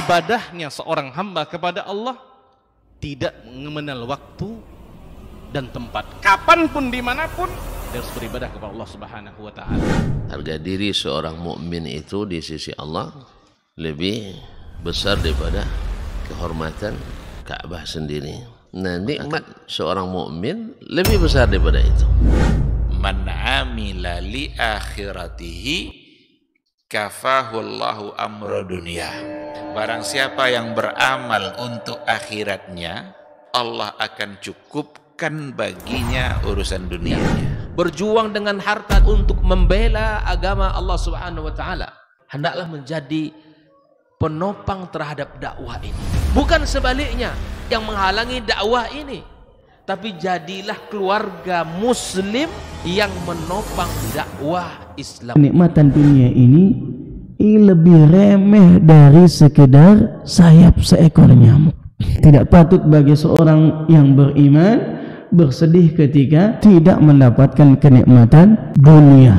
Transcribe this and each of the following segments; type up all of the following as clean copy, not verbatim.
ibadahnya seorang hamba kepada Allah tidak mengenal waktu dan tempat. Kapanpun, dimanapun, dia harus beribadah kepada Allah Subhanahu wa Ta'ala. Harga diri seorang mukmin itu di sisi Allah lebih besar daripada kehormatan Ka'bah sendiri. Nah, nikmat seorang mukmin lebih besar daripada itu. Man amila li akhiratihi kafahu Allahu amra dunia. Barang siapa yang beramal untuk akhiratnya, Allah akan cukupkan baginya urusan dunianya. Berjuang dengan harta untuk membela agama Allah Subhanahu wa Ta'ala, hendaklah menjadi penopang terhadap dakwah ini, bukan sebaliknya yang menghalangi dakwah ini, tapi jadilah keluarga muslim yang menopang dakwah Islam. Kenikmatan dunia ini lebih remeh dari sekedar sayap seekor nyamuk. Tidak patut bagi seorang yang beriman bersedih ketika tidak mendapatkan kenikmatan dunia.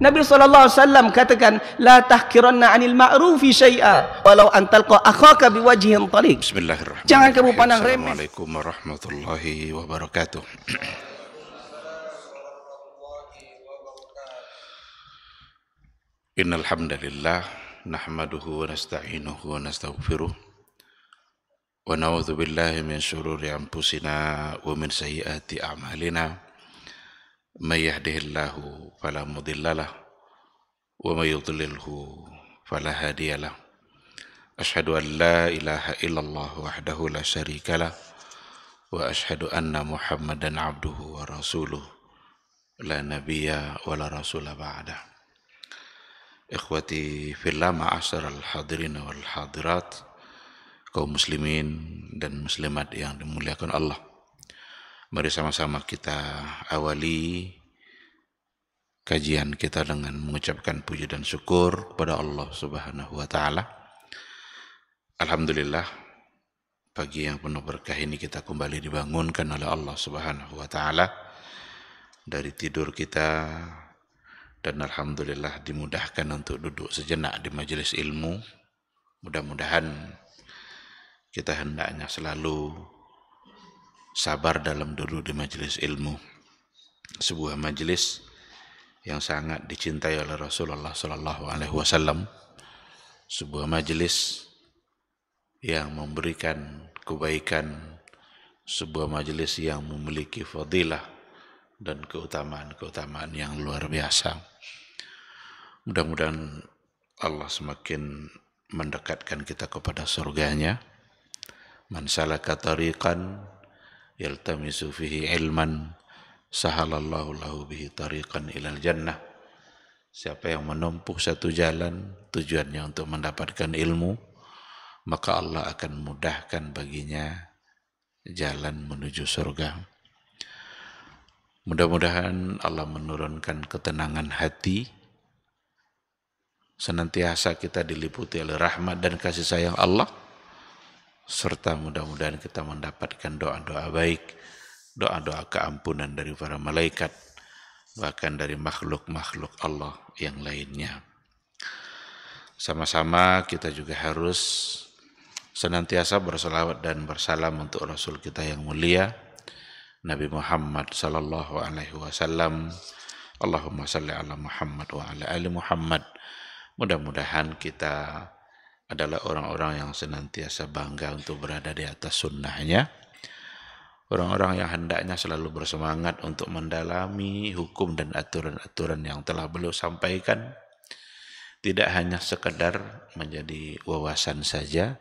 Nabi SAW katakan, la tahkiranna 'anil ma'rufi syai'a walau an talqa akhaka biwajhin tariq. Bismillahirrahmanirrahim. Jangan kamu pandang remeh. Assalamualaikum warahmatullahi wabarakatuh. Innal hamdalillah nahmaduhu wa nasta'inuhu wa nastaghfiruh wa na'udzu billahi min syururi anfusina wa min sayyiati a'malina. May yahdihillahu fala mudhillalah wa may yudlilhu fala hadiyalah. Asyhadu an la ilaha illallah wahdahu la syarikalah wa asyhadu anna Muhammadan abduhu wa rasuluh la nabiyya wa la rasula ba'dah. Ikhwati fillah, ma'asyiral hadirin wal hadirat, kaum muslimin dan muslimat yang dimuliakan Allah. Mari sama-sama kita awali kajian kita dengan mengucapkan puji dan syukur kepada Allah Subhanahu wa Ta'ala. Alhamdulillah, pagi yang penuh berkah ini kita kembali dibangunkan oleh Allah Subhanahu wa Ta'ala dari tidur kita, dan alhamdulillah dimudahkan untuk duduk sejenak di majelis ilmu. Mudah-mudahan kita hendaknya selalu sabar dalam duduk di majelis ilmu, sebuah majelis yang sangat dicintai oleh Rasulullah SAW, sebuah majelis yang memberikan kebaikan, sebuah majelis yang memiliki fadilah dan keutamaan-keutamaan yang luar biasa. Mudah-mudahan Allah semakin mendekatkan kita kepada surganya. Man salaka tariqan yaltamisu fihi ilman sahalallahu lahu bihi tariqan ilal jannah. Siapa yang menempuh satu jalan tujuannya untuk mendapatkan ilmu, maka Allah akan mudahkan baginya jalan menuju surga. Mudah-mudahan Allah menurunkan ketenangan hati, senantiasa kita diliputi oleh rahmat dan kasih sayang Allah, serta mudah-mudahan kita mendapatkan doa-doa baik, doa-doa keampunan dari para malaikat, bahkan dari makhluk-makhluk Allah yang lainnya. Sama-sama kita juga harus senantiasa berselawat dan bersalam untuk Rasul kita yang mulia, Nabi Muhammad sallallahu alaihi wasallam. Allahumma salli ala Muhammad wa ala ali Muhammad. Mudah-mudahan kita adalah orang-orang yang senantiasa bangga untuk berada di atas sunnahnya, orang-orang yang hendaknya selalu bersemangat untuk mendalami hukum dan aturan-aturan yang telah beliau sampaikan, tidak hanya sekedar menjadi wawasan saja,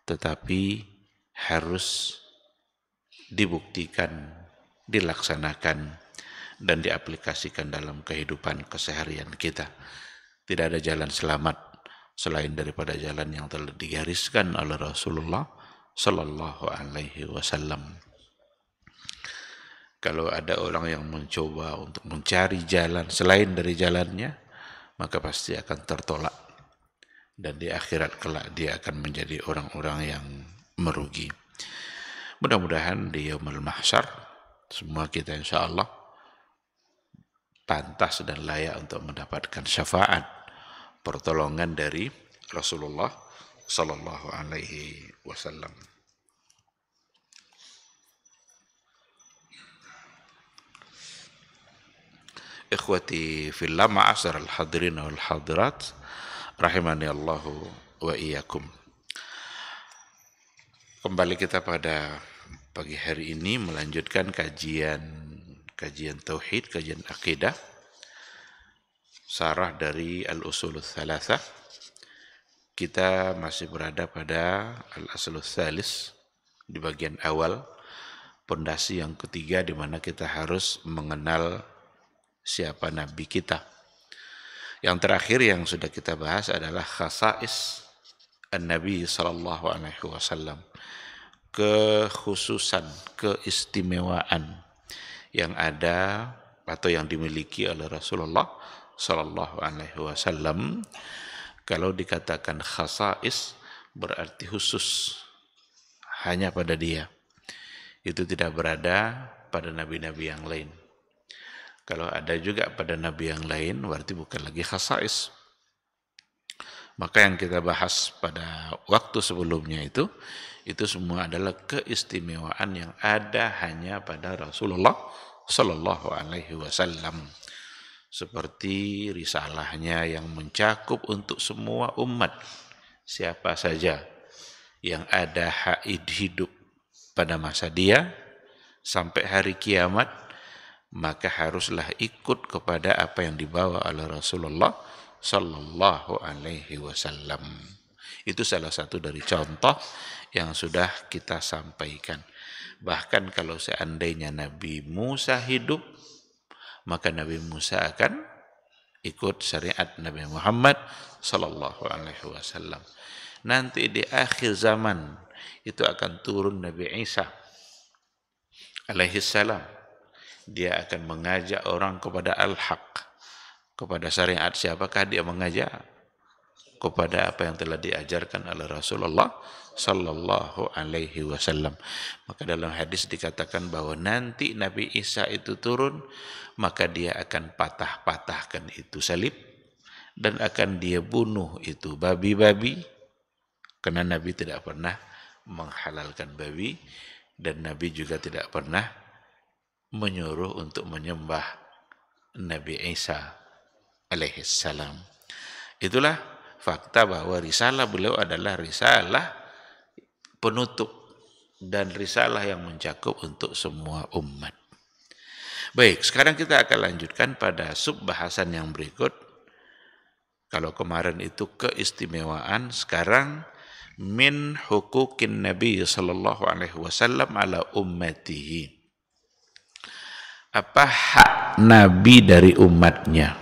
tetapi harus dibuktikan, dilaksanakan, dan diaplikasikan dalam kehidupan keseharian kita. Tidak ada jalan selamat selain daripada jalan yang telah digariskan oleh Rasulullah Sallallahu Alaihi Wasallam. Kalau ada orang yang mencoba untuk mencari jalan selain dari jalannya, maka pasti akan tertolak, dan di akhirat kelak dia akan menjadi orang-orang yang merugi. Mudah-mudahan di yaumul mahsyar semua kita insya Allah pantas dan layak untuk mendapatkan syafaat, pertolongan dari Rasulullah sallallahu alaihi wasallam. Ikhwati fillah, ma'asyiral hadirin wal hadirat, rahimani Allahu wa iyyakum. Kembali kita pada pagi hari ini melanjutkan kajian tauhid, kajian akidah, sarah dari al-usulul thalathah. Kita masih berada pada al-aslul tsalis, di bagian awal, pondasi yang ketiga, di mana kita harus mengenal siapa nabi kita. Yang terakhir yang sudah kita bahas adalah khasais an-nabi sallallahu alaihi wasallam, kekhususan, keistimewaan yang ada atau yang dimiliki oleh Rasulullah sallallahu alaihi wasallam. Kalau dikatakan khasais berarti khusus, hanya pada dia. Itu tidak berada pada nabi-nabi yang lain. Kalau ada juga pada nabi yang lain, berarti bukan lagi khasais. Maka yang kita bahas pada waktu sebelumnya itu semua adalah keistimewaan yang ada hanya pada Rasulullah sallallahu alaihi wasallam. Seperti risalahnya yang mencakup untuk semua umat. Siapa saja yang ada hak hidup pada masa dia sampai hari kiamat, maka haruslah ikut kepada apa yang dibawa oleh Rasulullah sallallahu alaihi wasallam. Itu salah satu dari contoh yang sudah kita sampaikan. Bahkan kalau seandainya Nabi Musa hidup, maka Nabi Musa akan ikut syariat Nabi Muhammad sallallahu alaihi wasallam. Nanti di akhir zaman itu akan turun Nabi Isa alaihi salam. Dia akan mengajak orang kepada al-haq, kepada syariat. Siapakah dia mengajak? Kepada apa yang telah diajarkan oleh Rasulullah sallallahu alaihi wasallam. Maka dalam hadis dikatakan bahwa nanti Nabi Isa itu turun, maka dia akan patah-patahkan itu salib dan akan dia bunuh itu babi-babi, karena Nabi tidak pernah menghalalkan babi dan Nabi juga tidak pernah menyuruh untuk menyembah Nabi Isa alaihi salam. Itulah fakta bahwa risalah beliau adalah risalah penutup dan risalah yang mencakup untuk semua umat. Baik, sekarang kita akan lanjutkan pada sub bahasan yang berikut. Kalau kemarin itu keistimewaan, sekarang min huquqin Nabi sallallahu alaihi wasallam ala ummatihi. Apa hak Nabi dari umatnya?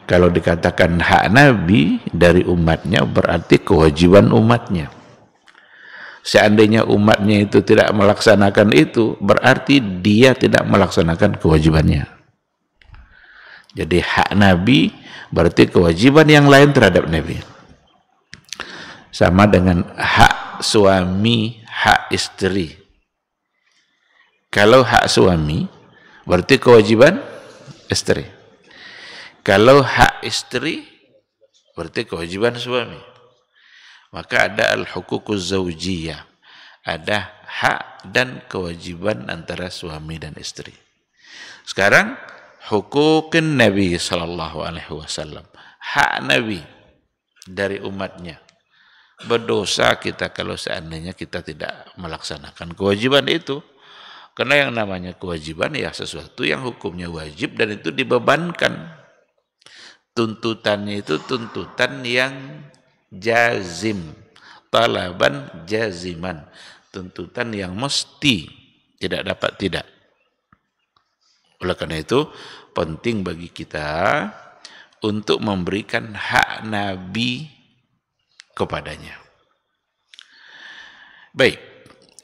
Kalau dikatakan hak Nabi dari umatnya, berarti kewajiban umatnya. Seandainya umatnya itu tidak melaksanakan itu, berarti dia tidak melaksanakan kewajibannya. Jadi hak Nabi berarti kewajiban yang lain terhadap Nabi. Sama dengan hak suami, hak istri. Kalau hak suami, berarti kewajiban istri. Kalau hak istri, berarti kewajiban suami. Maka ada al-huququz zawjiyah. Ada hak dan kewajiban antara suami dan istri. Sekarang, huquqin Nabi sallallahu alaihi wasallam. Hak Nabi dari umatnya. Berdosa kita kalau seandainya kita tidak melaksanakan kewajiban itu. Karena yang namanya kewajiban ya sesuatu yang hukumnya wajib dan itu dibebankan. Tuntutannya itu tuntutan yang jazim, talaban jaziman, tuntutan yang mesti, tidak dapat tidak. Oleh karena itu penting bagi kita untuk memberikan hak Nabi kepadanya. Baik.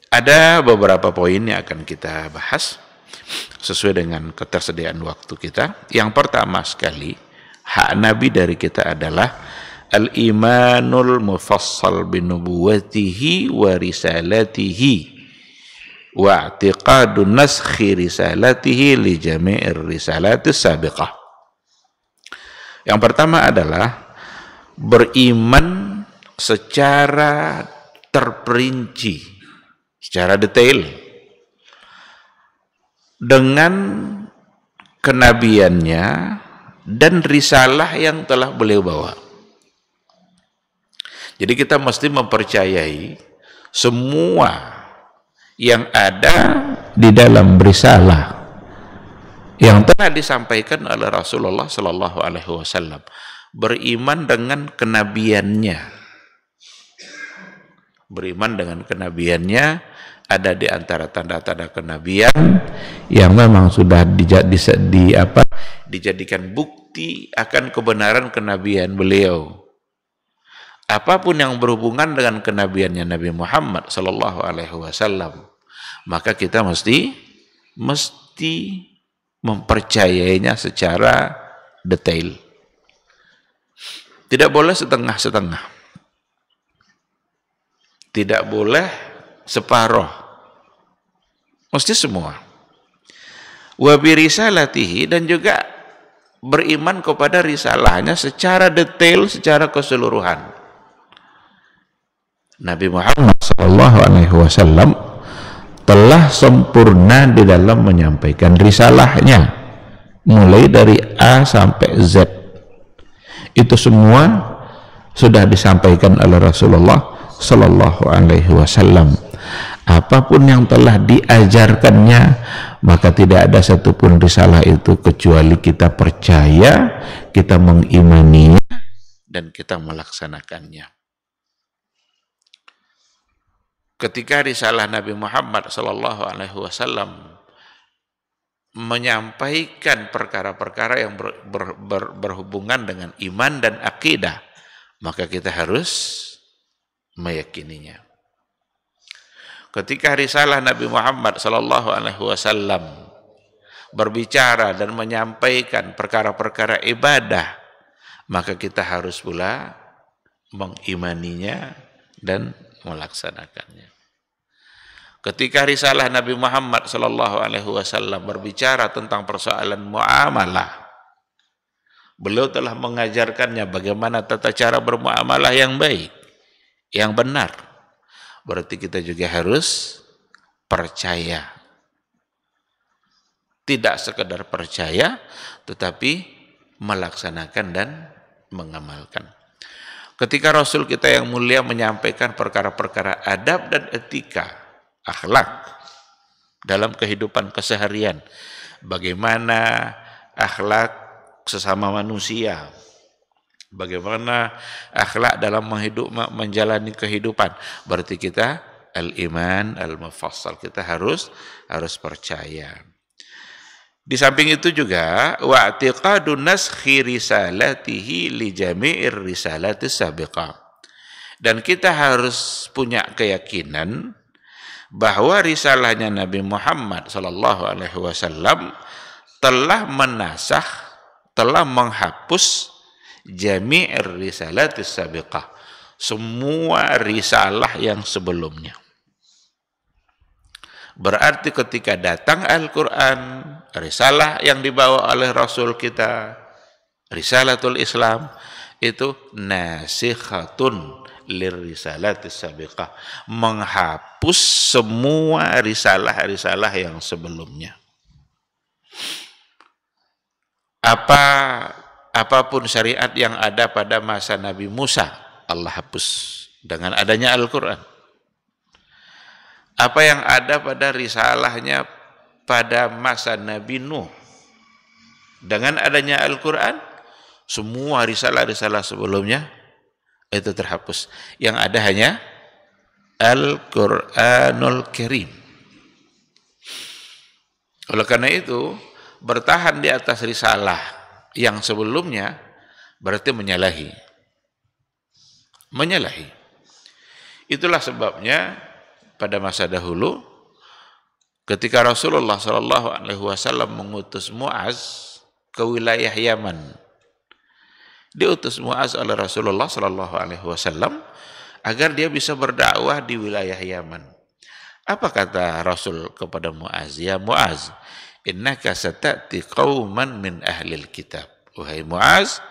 Ada beberapa poin yang akan kita bahas sesuai dengan ketersediaan waktu kita. Yang pertama sekali, hak Nabi dari kita adalah al-imanul mufassal binubuwatihi wa risalatihi wa i'tiqadun naskhi risalatihi li jami'ir risalatis sabiqah. Yang pertama adalah beriman secara terperinci, secara detail dengan kenabiannya dan risalah yang telah beliau bawa. Jadi kita mesti mempercayai semua yang ada di dalam risalah yang telah disampaikan oleh Rasulullah Sallallahu Alaihi Wasallam, beriman dengan kenabiannya. Beriman dengan kenabiannya ada di antara tanda-tanda kenabian yang memang sudah dijadikan bukti akan kebenaran kenabian beliau. Apapun yang berhubungan dengan kenabiannya Nabi Muhammad Sallallahu Alaihi Wasallam, maka kita mesti mempercayainya secara detail. Tidak boleh setengah-setengah. Tidak boleh separoh. Mesti semua. Wa bi risalatihi, dan juga beriman kepada risalahnya secara detail, secara keseluruhan. Nabi Muhammad SAW telah sempurna di dalam menyampaikan risalahnya, mulai dari A sampai Z. Itu semua sudah disampaikan oleh Rasulullah Sallallahu Alaihi Wasallam. Apapun yang telah diajarkannya, maka tidak ada satupun risalah itu kecuali kita percaya, kita mengimaninya, dan kita melaksanakannya. Ketika risalah Nabi Muhammad Sallallahu Alaihi Wasallam menyampaikan perkara-perkara yang berhubungan dengan iman dan akidah, maka kita harus meyakininya. Ketika risalah Nabi Muhammad Sallallahu Alaihi Wasallam berbicara dan menyampaikan perkara-perkara ibadah, maka kita harus pula mengimaninya dan melaksanakannya. Ketika risalah Nabi Muhammad Sallallahu Alaihi Wasallam berbicara tentang persoalan muamalah, beliau telah mengajarkannya bagaimana tata cara bermuamalah yang baik, yang benar. Berarti kita juga harus percaya. Tidak sekedar percaya, tetapi melaksanakan dan mengamalkan. Ketika Rasul kita yang mulia menyampaikan perkara-perkara adab dan etika, akhlak dalam kehidupan keseharian, bagaimana akhlak sesama manusia, bagaimana akhlak dalam menjalani kehidupan, berarti kita al-iman al-mufassal, kita harus percaya. Di samping itu juga wa'tiqadun naskhi risalatihi li jami'ir risalatis sabiqah. Dan kita harus punya keyakinan bahwa risalahnya Nabi Muhammad sallallahu alaihi wasallam telah menasakh, telah menghapus jami'ir risalatis sabiqah, semua risalah yang sebelumnya. Berarti ketika datang Al-Quran, risalah yang dibawa oleh Rasul kita, Risalatul Islam, itu nasikhatun lirrisalatis sabiqah, menghapus semua risalah-risalah yang sebelumnya. Apapun syariat yang ada pada masa Nabi Musa, Allah hapus dengan adanya Al-Quran. Apa yang ada pada risalahnya pada masa Nabi Nuh, dengan adanya Al-Quran, semua risalah-risalah sebelumnya itu terhapus. Yang ada hanya Al-Quranul Karim. Oleh karena itu, bertahan di atas risalah yang sebelumnya berarti menyalahi. Itulah sebabnya pada masa dahulu ketika Rasulullah Shallallahu Alaihi Wasallam mengutus Muaz ke wilayah Yaman, diutus Muaz oleh Rasulullah Shallallahu Alaihi Wasallam agar dia bisa berdakwah di wilayah Yaman. Apa kata Rasul kepada Muaz? Ya Muaz, innaka sata'ti qauman min ahlil kitab. Wahai Muaz,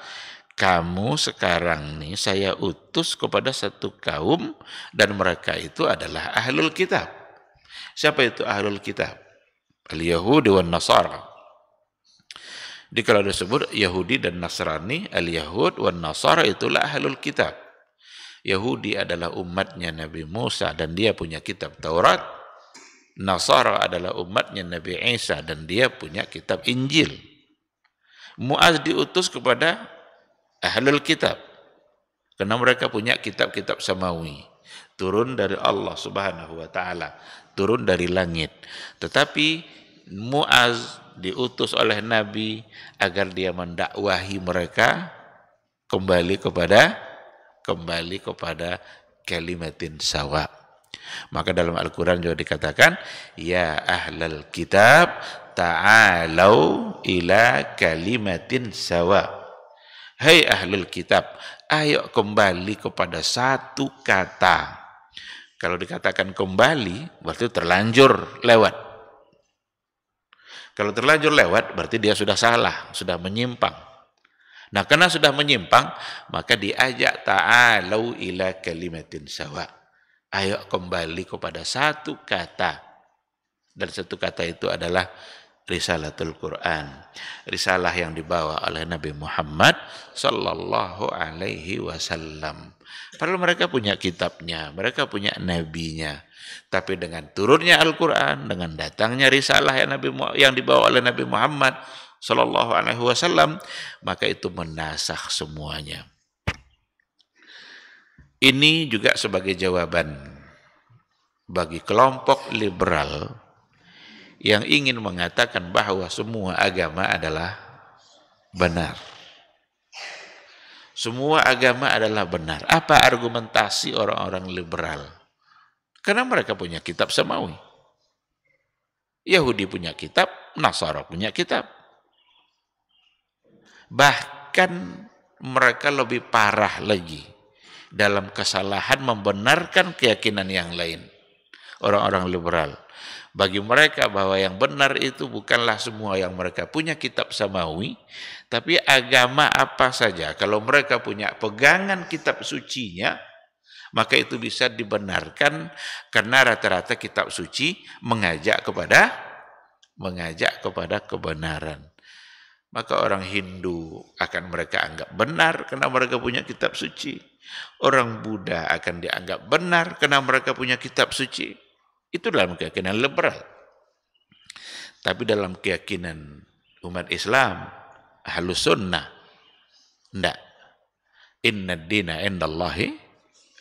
kamu sekarang nih saya utus kepada satu kaum dan mereka itu adalah ahlul kitab. Siapa itu ahlul kitab? Al-Yahudi wan Nasara. Jadi kalau disebut Yahudi dan Nasrani, Al-Yahud wan Nasara itulah ahlul kitab. Yahudi adalah umatnya Nabi Musa dan dia punya kitab Taurat. Nasara adalah umatnya Nabi Isa dan dia punya kitab Injil. Muaz diutus kepada ahlul kitab karena mereka punya kitab-kitab samawi turun dari Allah Subhanahu wa taala, turun dari langit. Tetapi Muaz diutus oleh Nabi agar dia mendakwahi mereka kembali kepada kalimatin sawa. Maka dalam Al-Quran juga dikatakan, ya ahlal kitab ta'alau ila kalimatin sawa. Hai ahlul kitab, ayo kembali kepada satu kata. Kalau dikatakan kembali, berarti terlanjur lewat. Kalau terlanjur lewat, berarti dia sudah salah, sudah menyimpang. Nah, karena sudah menyimpang, maka diajak ta'alau ila kalimatin sawa. Ayo kembali kepada satu kata. Dan satu kata itu adalah Risalatul Quran, risalah yang dibawa oleh Nabi Muhammad sallallahu alaihi wasallam. Padahal mereka punya kitabnya, mereka punya nabinya. Tapi dengan turunnya Al-Quran, dengan datangnya risalah yang dibawa oleh Nabi Muhammad sallallahu alaihi wasallam, maka itu menasakh semuanya. Ini juga sebagai jawaban bagi kelompok liberal yang ingin mengatakan bahwa semua agama adalah benar. Semua agama adalah benar. Apa argumentasi orang-orang liberal? Karena mereka punya kitab samawi. Yahudi punya kitab, Nasara punya kitab. Bahkan mereka lebih parah lagi dalam kesalahan membenarkan keyakinan yang lain. Orang-orang liberal. Bagi mereka bahwa yang benar itu bukanlah semua yang mereka punya kitab samawi, tapi agama apa saja. Kalau mereka punya pegangan kitab sucinya, maka itu bisa dibenarkan karena rata-rata kitab suci mengajak kepada kebenaran. Maka orang Hindu akan mereka anggap benar karena mereka punya kitab suci. Orang Buddha akan dianggap benar karena mereka punya kitab suci. Itu dalam keyakinan liberal. Tapi dalam keyakinan umat Islam, Ahlus Sunnah, enggak. Inna dina indallahi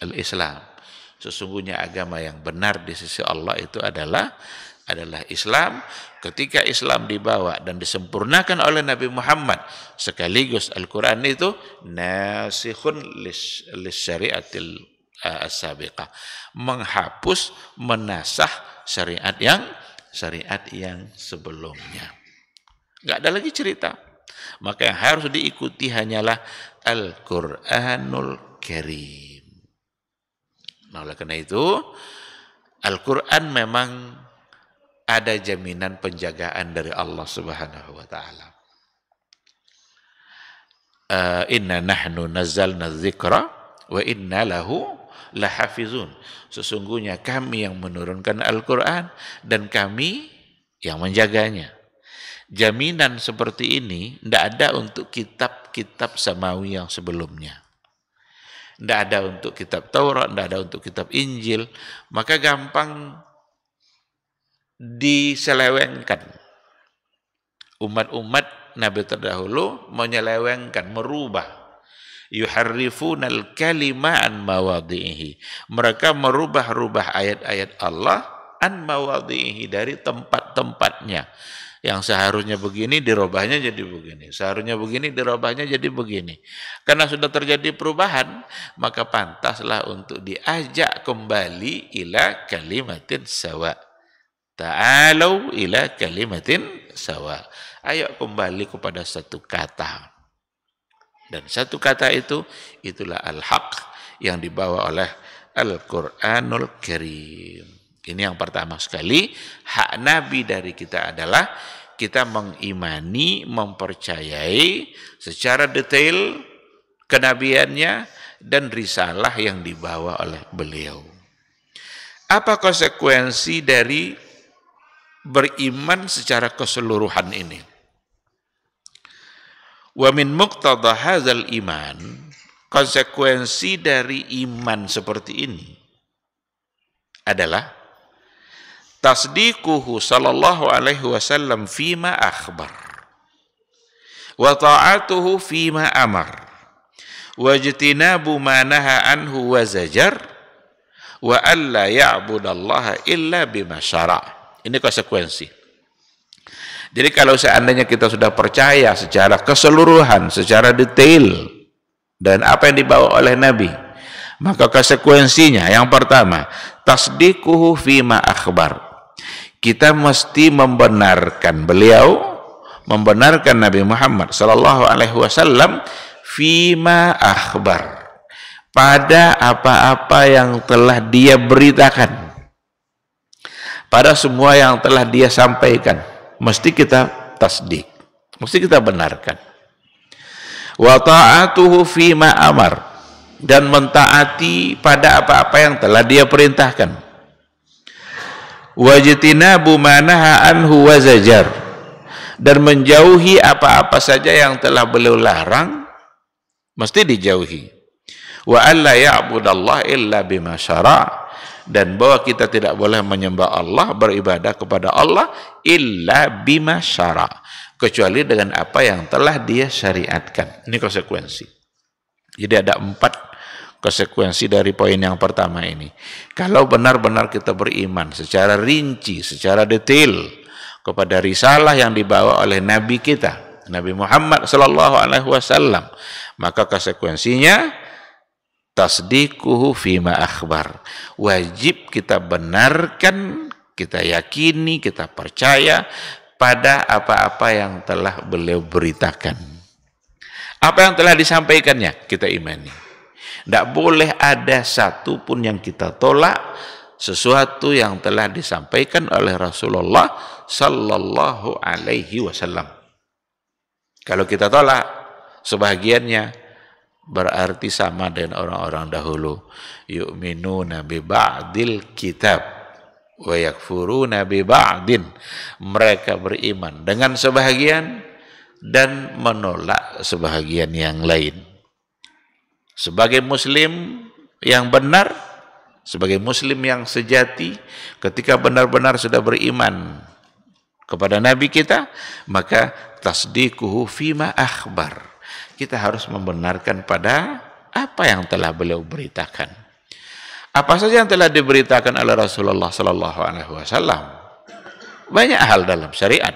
al-Islam. Sesungguhnya agama yang benar di sisi Allah itu adalah Islam. Ketika Islam dibawa dan disempurnakan oleh Nabi Muhammad, sekaligus Al-Quran itu nasikhun lisyariatil as-sabiqah, menghapus, menasah syariat yang sebelumnya. Enggak ada lagi cerita. Maka yang harus diikuti hanyalah Al-Quranul Karim. Nah, oleh karena itu Al-Quran memang ada jaminan penjagaan dari Allah Subhanahu wa taala. Inna nahnu nazzalna dzikra wa inna lahu lahafizun. Sesungguhnya kami yang menurunkan Al-Quran dan kami yang menjaganya. Jaminan seperti ini tidak ada untuk kitab-kitab samawi yang sebelumnya. Tidak ada untuk kitab Taurat, tidak ada untuk kitab Injil. Maka gampang diselewengkan. Umat-umat Nabi terdahulu menyelewengkan, merubah. Yuharrifunal kalima an mawadhihi. Mereka merubah-rubah ayat-ayat Allah an mawadhihi, dari tempat-tempatnya. Yang seharusnya begini dirubahnya jadi begini. Seharusnya begini dirubahnya jadi begini. Karena sudah terjadi perubahan, maka pantaslah untuk diajak kembali ila kalimatin sawa. Ta'alau ila kalimatin sawa. Ayo kembali kepada satu kata. Dan satu kata itulah al-haq yang dibawa oleh Al-Quranul Karim. Ini yang pertama sekali, hak Nabi dari kita adalah kita mengimani, mempercayai secara detail kenabiannya dan risalah yang dibawa oleh beliau. Apa konsekuensi dari beriman secara keseluruhan ini? Wa min muqtada hadzal iman, konsekuensi dari iman seperti ini adalah tasdiquhu sallallahu alaihi wasallam fima akhbar wa ta'atuhu fima amar wa ijtinabu ma naha anhu wa zajar wa alla ya'budallaha illa bima syara'. Ini konsekuensi. Jadi kalau seandainya kita sudah percaya secara keseluruhan, secara detail dan apa yang dibawa oleh Nabi, maka konsekuensinya yang pertama, tasdiquhu fima akhbar. Kita mesti membenarkan beliau, membenarkan Nabi Muhammad sallallahu alaihi wasallam fima akhbar, pada apa-apa yang telah dia beritakan, pada semua yang telah dia sampaikan, mesti kita tasdik, mesti kita benarkan. Wa ta'atuhu fima amar, dan mentaati pada apa-apa yang telah dia perintahkan. Wa jtinabu ma naha anhu wa zajar, dan menjauhi apa-apa saja yang telah beliau larang, mesti dijauhi. Wa alla ya'budallah illa bima syara', dan bahwa kita tidak boleh menyembah Allah, beribadah kepada Allah illa bima syara', kecuali dengan apa yang telah dia syariatkan. Ini konsekuensi. Jadi ada 4 konsekuensi dari poin yang pertama ini. Kalau benar-benar kita beriman secara rinci, secara detail kepada risalah yang dibawa oleh Nabi kita, Nabi Muhammad sallallahu alaihi wasallam, maka konsekuensinya tasdiquhu fima akhbar. Wajib kita benarkan, kita yakini, kita percaya pada apa-apa yang telah beliau beritakan. Apa yang telah disampaikannya, kita imani. Tidak boleh ada satu pun yang kita tolak sesuatu yang telah disampaikan oleh Rasulullah sallallahu alaihi wasallam. Kalau kita tolak sebahagiannya, berarti sama dengan orang-orang dahulu, yu'minuna bi ba'dil kitab wa yakfuruna bi ba'din. Mereka beriman dengan sebahagian dan menolak sebahagian yang lain. Sebagai muslim yang benar, sebagai muslim yang sejati, ketika benar-benar sudah beriman kepada Nabi kita, maka tasdiquhu fima akhbar. Kita harus membenarkan pada apa yang telah beliau beritakan. Apa saja yang telah diberitakan oleh Rasulullah sallallahu alaihi wasallam? Banyak hal dalam syariat.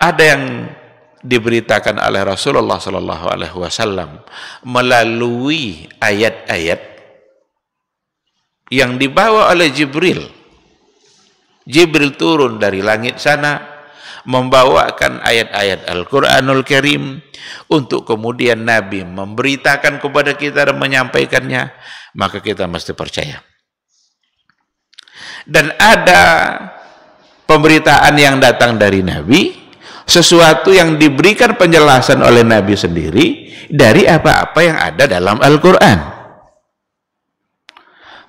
Ada yang diberitakan oleh Rasulullah sallallahu alaihi wasallam melalui ayat-ayat yang dibawa oleh Jibril. Jibril turun dari langit sana membawakan ayat-ayat Al-Quranul Karim untuk kemudian Nabi memberitakan kepada kita dan menyampaikannya, maka kita mesti percaya. Dan ada pemberitaan yang datang dari Nabi, sesuatu yang diberikan penjelasan oleh Nabi sendiri dari apa-apa yang ada dalam Al-Quran.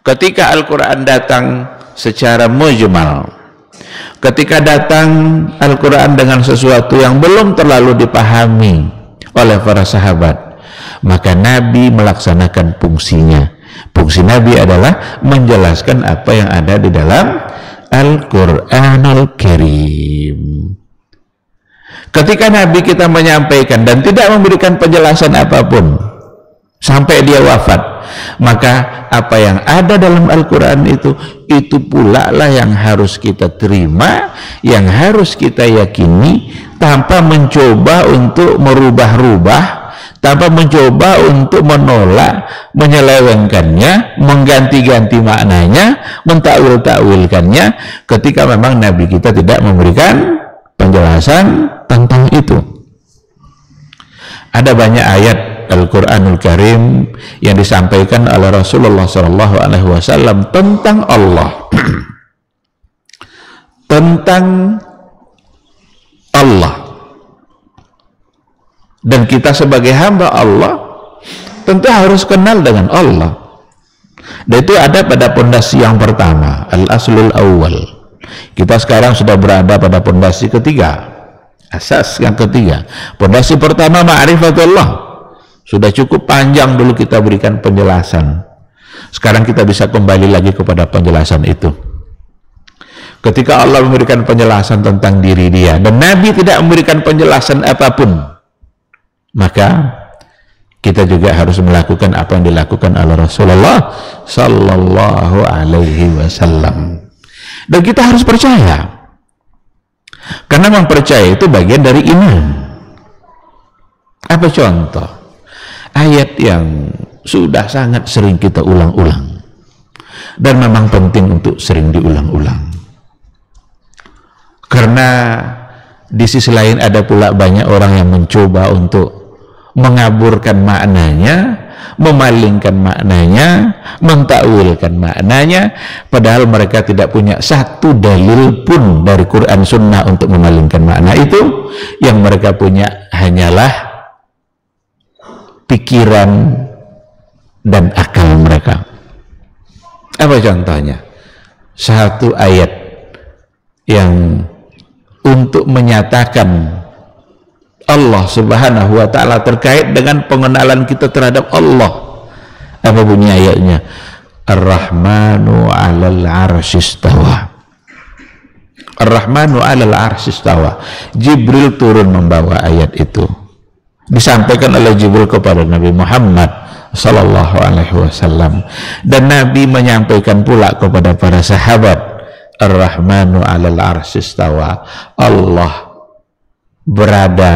Ketika Al-Quran datang secara mujmal, ketika datang Al-Quran dengan sesuatu yang belum terlalu dipahami oleh para sahabat, maka Nabi melaksanakan fungsinya. Fungsi Nabi adalah menjelaskan apa yang ada di dalam Al-Quranul Karim. Ketika Nabi kita menyampaikan dan tidak memberikan penjelasan apapun sampai dia wafat, maka apa yang ada dalam Al-Quran itu pula lah yang harus kita terima, yang harus kita yakini, tanpa mencoba untuk merubah-rubah, tanpa mencoba untuk menolak, menyelewengkannya, mengganti-ganti maknanya, mentakwil-takwilkannya, ketika memang Nabi kita tidak memberikan penjelasan tentang itu. Ada banyak ayat Al-Quranul Karim yang disampaikan oleh Rasulullah SAW tentang Allah, tentang Allah, Dan kita sebagai hamba Allah tentu harus kenal dengan Allah. Dan itu ada pada pondasi yang pertama, al-aslul awal. Kita sekarang sudah berada pada pondasi ketiga, asas yang ketiga. Pondasi pertama ma'rifatullah, sudah cukup panjang dulu kita berikan penjelasan. Sekarang kita bisa kembali lagi kepada penjelasan itu. Ketika Allah memberikan penjelasan tentang diri dia dan Nabi tidak memberikan penjelasan apapun, maka kita juga harus melakukan apa yang dilakukan oleh Rasulullah sallallahu alaihi wasallam. Dan kita harus percaya, karena mempercayai itu bagian dari iman. Apa contoh ayat yang sudah sangat sering kita ulang-ulang dan memang penting untuk sering diulang-ulang? Karena di sisi lain ada pula banyak orang yang mencoba untuk mengaburkan maknanya, memalingkan maknanya, mentakwilkan maknanya, padahal mereka tidak punya satu dalil pun dari Quran Sunnah untuk memalingkan makna itu. Yang mereka punya hanyalah pikiran dan akal mereka. Apa contohnya? Satu ayat yang untuk menyatakan Allah subhanahu wa ta'ala terkait dengan pengenalan kita terhadap Allah. Apa bunyi ayatnya? Ar-Rahmanu 'alal 'arsy istawa. Ar-Rahmanu 'alal 'arsy istawa. Jibril turun membawa ayat itu. Disampaikan oleh Jibril kepada Nabi Muhammad sallallahu alaihi wasallam, dan Nabi menyampaikan pula kepada para sahabat, Ar-Rahmanu 'alal 'arsy istawa. Allah berada,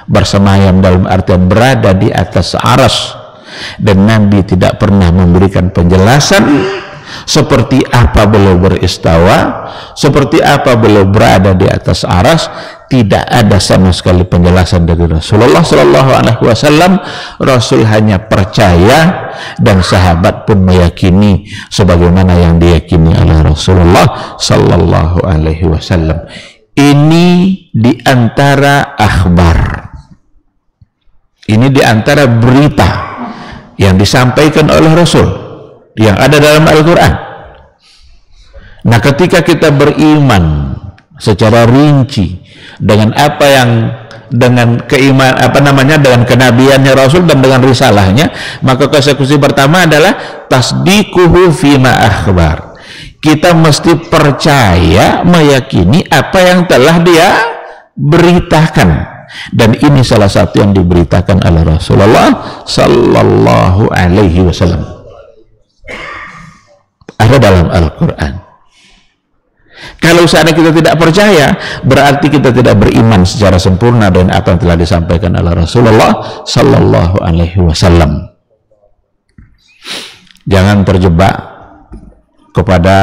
bersemayam dalam artian berada di atas aras, dan Nabi tidak pernah memberikan penjelasan seperti apa beliau beristawa, seperti apa beliau berada di atas aras. Tidak ada sama sekali penjelasan dari Rasulullah sallallahu alaihi wasallam. Rasul hanya percaya dan sahabat pun meyakini sebagaimana yang diyakini oleh Rasulullah sallallahu alaihi wasallam. Ini diantara akhbar, ini diantara berita yang disampaikan oleh Rasul yang ada dalam Al-Quran. Nah, ketika kita beriman secara rinci dengan apa yang dengan keiman dengan kenabiannya Rasul dan dengan risalahnya, maka konsekuensi pertama adalah tasdiquhu fima akhbar. Kita mesti percaya, meyakini apa yang telah dia beritakan, dan ini salah satu yang diberitakan oleh Rasulullah sallallahu alaihi wasallam, ada dalam Al-Quran. Kalau seandainya kita tidak percaya, berarti kita tidak beriman secara sempurna dengan apa yang telah disampaikan oleh Rasulullah sallallahu alaihi wasallam. Jangan terjebak kepada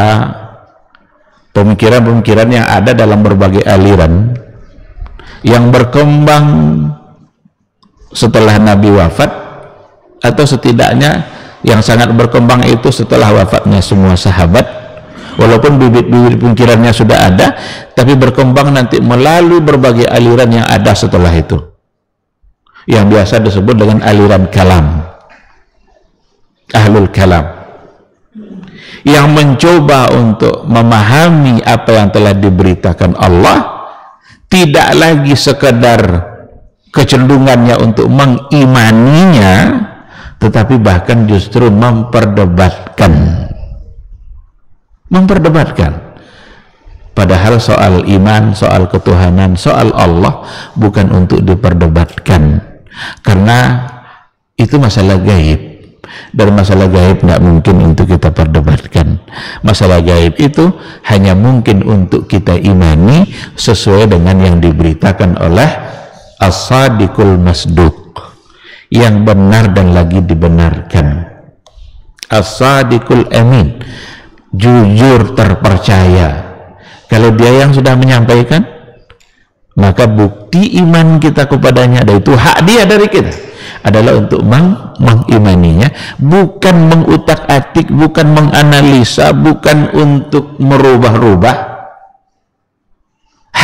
pemikiran-pemikiran yang ada dalam berbagai aliran yang berkembang setelah Nabi wafat, atau setidaknya yang sangat berkembang itu setelah wafatnya semua sahabat. Walaupun bibit-bibit pemikirannya sudah ada, tapi berkembang nanti melalui berbagai aliran yang ada setelah itu, yang biasa disebut dengan aliran kalam, ahlul kalam, yang mencoba untuk memahami apa yang telah diberitakan Allah, tidak lagi sekedar kecenderungannya untuk mengimaninya, tetapi bahkan justru memperdebatkan. Padahal soal iman, soal ketuhanan, soal Allah bukan untuk diperdebatkan, karena itu masalah gaib, dan masalah gaib tidak mungkin untuk kita perdebatkan. Masalah gaib itu hanya mungkin untuk kita imani sesuai dengan yang diberitakan oleh as-sadiqul masduq, yang benar dan lagi dibenarkan, as-sadiqul amin, jujur terpercaya. Kalau dia yang sudah menyampaikan, maka bukti iman kita kepadanya, dan itu hak dia dari kita, adalah untuk mengimaninya, bukan mengutak-atik, bukan menganalisa, bukan untuk merubah-rubah,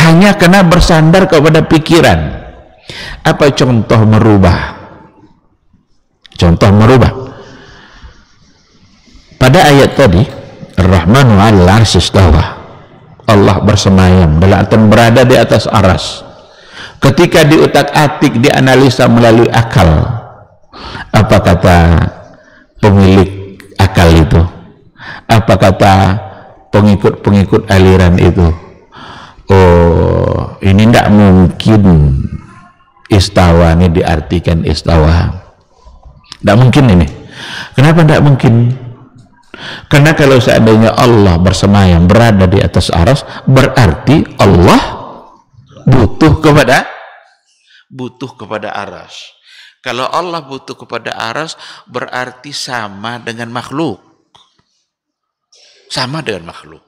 hanya karena bersandar kepada pikiran. Apa contoh merubah? Contoh merubah. Pada ayat tadi, Ar-Rahmanu 'alal 'arsy istawa. Allah bersemayam dan berada di atas aras. Ketika diutak-atik, dianalisa melalui akal, apa kata pemilik akal itu? Apa kata pengikut-pengikut aliran itu? Oh, ini tidak mungkin istawa ini diartikan istawa. Tidak mungkin ini. Kenapa tidak mungkin? Karena kalau seandainya Allah bersemayam, berada di atas aras, berarti Allah butuh kepada aras. Kalau Allah butuh kepada aras, berarti sama dengan makhluk. Sama dengan makhluk.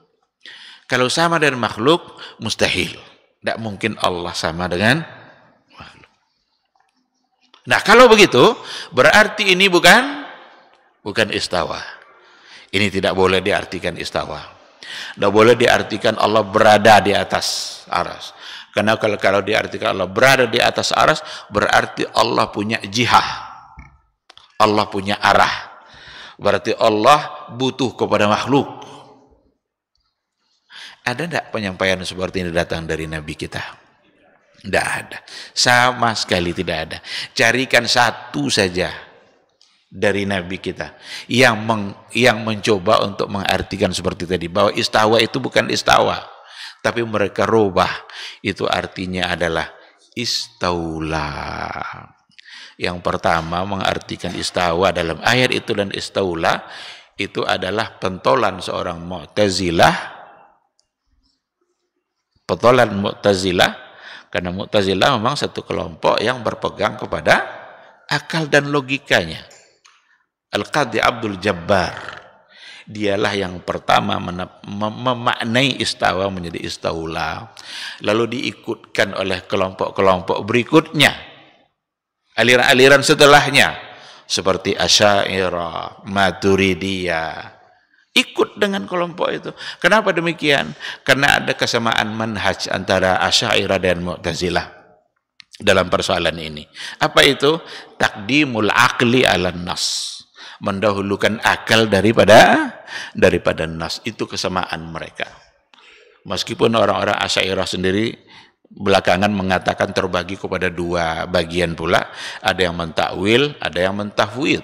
Kalau sama dengan makhluk, mustahil. Tidak mungkin Allah sama dengan makhluk. Nah, kalau begitu, berarti ini bukan istawa. Ini tidak boleh diartikan istawa. Tidak boleh diartikan Allah berada di atas aras. Karena kalau diartikan Allah berada di atas aras, berarti Allah punya jihah. Allah punya arah. Berarti Allah butuh kepada makhluk. Ada tidak penyampaian seperti ini datang dari Nabi kita? Tidak ada. Sama sekali tidak ada. Carikan satu saja dari Nabi kita yang mencoba untuk mengartikan seperti tadi, bahwa istawa itu bukan istawa, tapi mereka rubah. Itu artinya adalah istaula. Yang pertama mengartikan istawa dalam ayat itu, dan istaula itu adalah pentolan seorang Mu'tazilah. Pentolan Mu'tazilah, karena Mu'tazilah memang satu kelompok yang berpegang kepada akal dan logikanya. Al-Qadhi Abdul Jabbar, dialah yang pertama memaknai istawa menjadi istaula, lalu diikutkan oleh kelompok-kelompok berikutnya, aliran-aliran setelahnya seperti Asy'ariyah, Maturidiyah, ikut dengan kelompok itu. Kenapa demikian? Karena ada kesamaan manhaj antara Asy'ariyah dan Mu'tazilah dalam persoalan ini. Apa itu? Taqdimul aqli 'alan nas, mendahulukan akal daripada nas. Itu kesamaan mereka. Meskipun orang-orang Asy'ariyah sendiri belakangan mengatakan terbagi kepada dua bagian pula, ada yang mentakwil, ada yang mentafwid.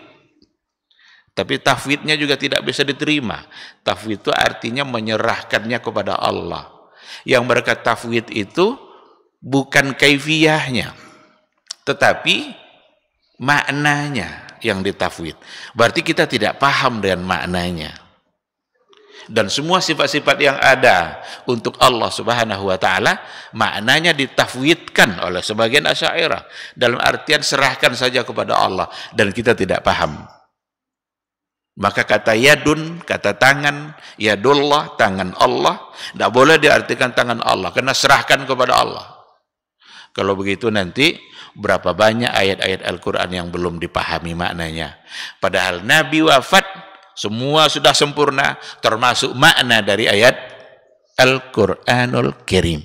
Tapi tafwidnya juga tidak bisa diterima. Tafwid itu artinya menyerahkannya kepada Allah. Yang mereka tafwid itu bukan kaifiyahnya, tetapi maknanya yang ditafwid. Berarti kita tidak paham dengan maknanya. Dan semua sifat-sifat yang ada untuk Allah Subhanahu wa taala, maknanya ditafwidkan oleh sebagian Asy'ariyah dalam artian serahkan saja kepada Allah, dan kita tidak paham. Maka kata yadun, kata tangan, yadullah, tangan Allah, tidak boleh diartikan tangan Allah, karena serahkan kepada Allah. Kalau begitu nanti berapa banyak ayat-ayat Al-Quran yang belum dipahami maknanya. Padahal Nabi wafat, semua sudah sempurna, termasuk makna dari ayat Al-Quranul Karim.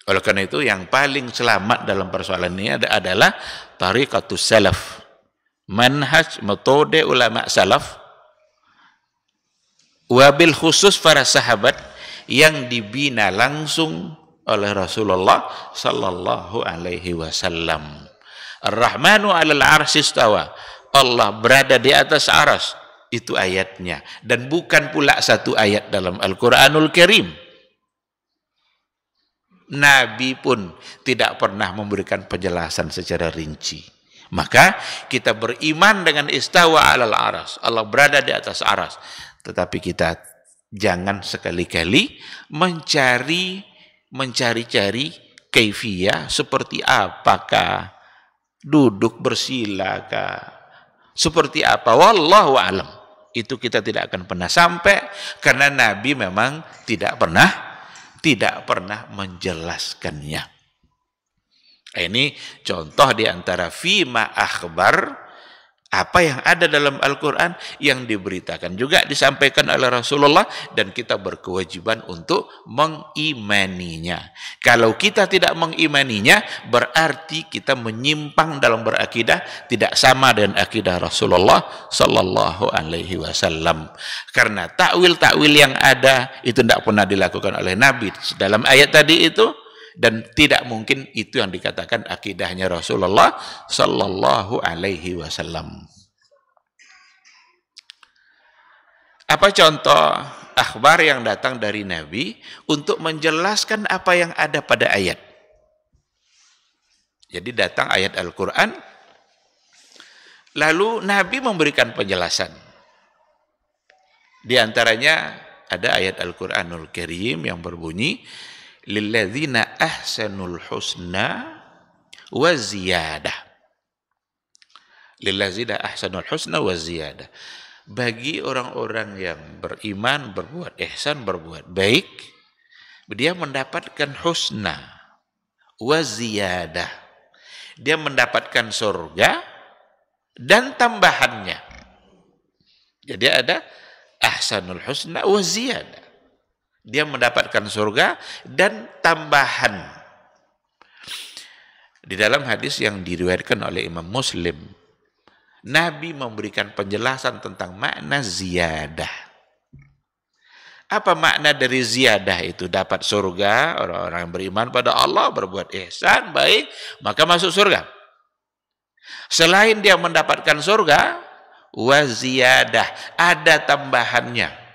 Oleh karena itu, yang paling selamat dalam persoalan ini adalah tariqatus salaf, manhaj, metode ulama salaf, wabil khusus para sahabat yang dibina langsung oleh Rasulullah sallallahu alaihi wasallam. Ar-Rahmanu 'alal 'arsy istawa. Allah berada di atas aras. Itu ayatnya, dan bukan pula satu ayat dalam Al-Qur'anul Karim. Nabi pun tidak pernah memberikan penjelasan secara rinci. Maka kita beriman dengan istawa 'alal 'aras. Allah berada di atas aras. Tetapi kita jangan sekali-kali mencari-cari kaifiyah seperti apakah, duduk bersilakah, seperti apa, wallahu alam. Itu kita tidak akan pernah sampai, karena Nabi memang tidak pernah menjelaskannya. Ini contoh di antara fima akhbar Apa yang ada dalam Al-Quran yang diberitakan juga disampaikan oleh Rasulullah, dan kita berkewajiban untuk mengimaninya. Kalau kita tidak mengimaninya, berarti kita menyimpang dalam berakidah, tidak sama dengan akidah Rasulullah Sallallahu Alaihi Wasallam. Karena takwil-takwil yang ada itu tidak pernah dilakukan oleh Nabi dalam ayat tadi itu, dan tidak mungkin itu yang dikatakan akidahnya Rasulullah Sallallahu Alaihi Wasallam. Apa contoh akhbar yang datang dari Nabi untuk menjelaskan apa yang ada pada ayat? Jadi datang ayat Al-Quran, lalu Nabi memberikan penjelasan. Di antaranya ada ayat Al-Quranul Karim yang berbunyi, lilladzina ahsanul husna wa ziyadah. Lilladzina ahsanul husna wa ziyadah. Bagi orang-orang yang beriman, berbuat ihsan, berbuat baik, dia mendapatkan husna wa ziyadah. Dia mendapatkan surga dan tambahannya. Jadi ada ahsanul husna wa ziyadah. Dia mendapatkan surga dan tambahan. Di dalam hadis yang diriwayatkan oleh Imam Muslim, Nabi memberikan penjelasan tentang makna ziyadah. Apa makna dari ziyadah itu? Dapat surga, orang-orang yang beriman pada Allah, berbuat ihsan, baik, maka masuk surga. Selain dia mendapatkan surga, wa ziyadah, ada tambahannya.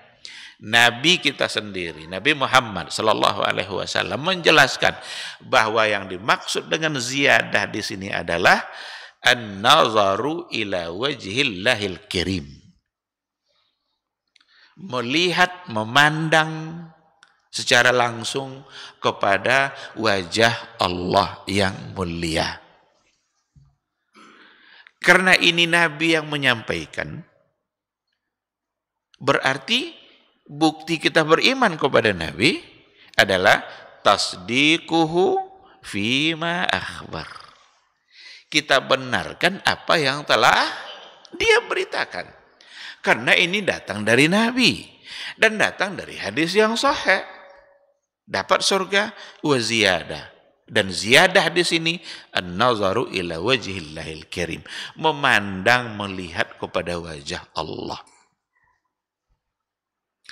Nabi kita sendiri, Nabi Muhammad Sallallahu Alaihi Wasallam menjelaskan bahwa yang dimaksud dengan ziyadah di sini adalah an-nazaru ila wajhillahil karim. Melihat, memandang secara langsung kepada wajah Allah yang mulia. Karena ini Nabi yang menyampaikan, berarti bukti kita beriman kepada Nabi adalah tasdiquhu fima akhbar. Kita benarkan apa yang telah dia beritakan. Karena ini datang dari Nabi dan datang dari hadis yang sahih. Dapat surga wa ziyadah. Dan ziyadah di sini an-nazaru ila wajhillahil karim. Memandang, melihat kepada wajah Allah.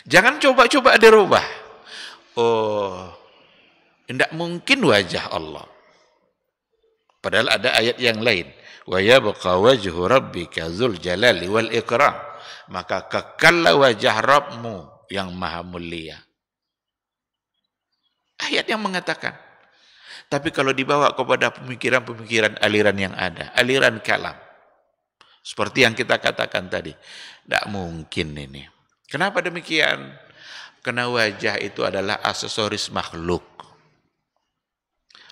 Jangan coba-coba dirubah. Oh, tidak mungkin wajah Allah. Padahal ada ayat yang lain. Wa yabqa wajhu rabbika dzul jalali wal ikram. Maka kekallah wajah Rabbmu yang maha mulia. Ayat yang mengatakan. Tapi kalau dibawa kepada pemikiran-pemikiran aliran yang ada, aliran kalam. Seperti yang kita katakan tadi. Tidak mungkin ini. Kenapa demikian? Karena wajah itu adalah aksesoris makhluk.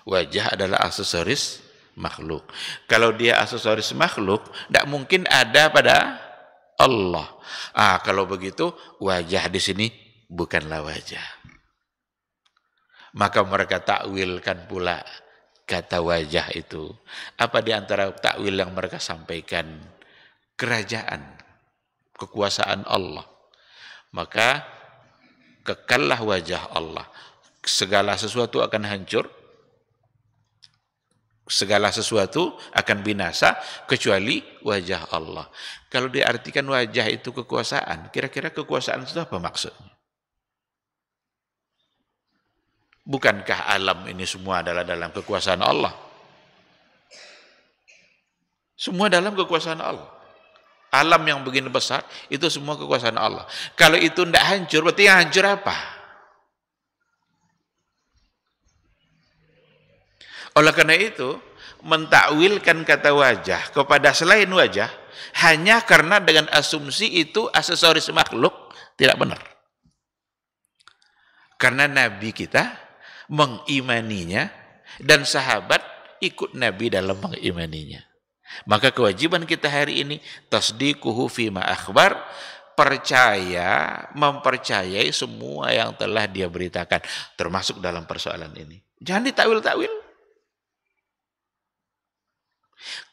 Wajah adalah aksesoris makhluk. Kalau dia aksesoris makhluk, tidak mungkin ada pada Allah. Kalau begitu, wajah di sini bukanlah wajah. Maka mereka takwilkan pula kata wajah itu. Apa di antara takwil yang mereka sampaikan? Kerajaan, kekuasaan Allah. Maka kekallah wajah Allah. Segala sesuatu akan hancur. Segala sesuatu akan binasa kecuali wajah Allah. Kalau diartikan wajah itu kekuasaan, kira-kira kekuasaan itu apa maksudnya? Bukankah alam ini semua adalah dalam kekuasaan Allah? Semua dalam kekuasaan Allah. Alam yang begini besar, itu semua kekuasaan Allah. Kalau itu tidak hancur, berarti yang hancur apa? Oleh karena itu, mentakwilkan kata wajah kepada selain wajah, hanya karena dengan asumsi itu aksesoris makhluk, tidak benar. Karena Nabi kita mengimaninya, dan sahabat ikut Nabi dalam mengimaninya. Maka kewajiban kita hari ini tasdiquhu fima akhbar, percaya, mempercayai semua yang telah dia beritakan, termasuk dalam persoalan ini. Jangan ditakwil-takwil.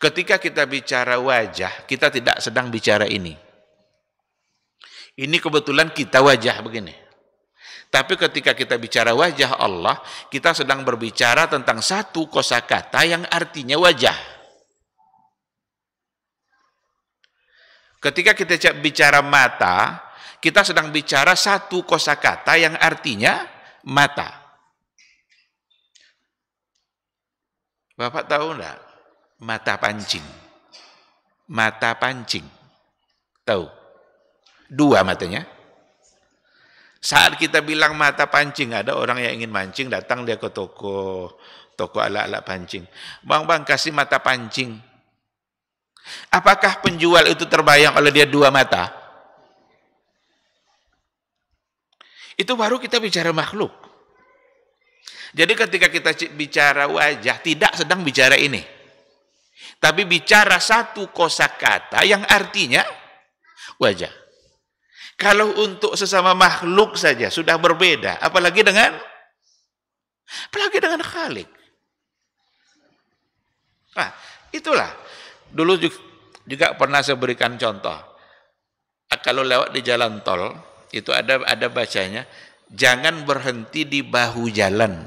Ketika kita bicara wajah, kita tidak sedang bicara ini. Ini kebetulan kita wajah begini. Tapi ketika kita bicara wajah Allah, kita sedang berbicara tentang satu kosakata yang artinya wajah. Ketika kita bicara mata, kita sedang bicara satu kosakata yang artinya mata. Bapak tahu enggak? Mata pancing. Mata pancing. Tahu? Dua matanya. Saat kita bilang mata pancing, ada orang yang ingin mancing, datang dia ke toko alat-alat pancing. Bang, kasih mata pancing. Apakah penjual itu terbayang oleh dia dua mata? Itu baru kita bicara makhluk. Jadi ketika kita bicara wajah, tidak sedang bicara ini. Tapi bicara satu kosakata yang artinya wajah. Kalau untuk sesama makhluk saja sudah berbeda, apalagi dengan Khalik. Nah, itulah. Dulu juga pernah saya berikan contoh. Kalau lewat di jalan tol, itu ada bacanya, jangan berhenti di bahu jalan.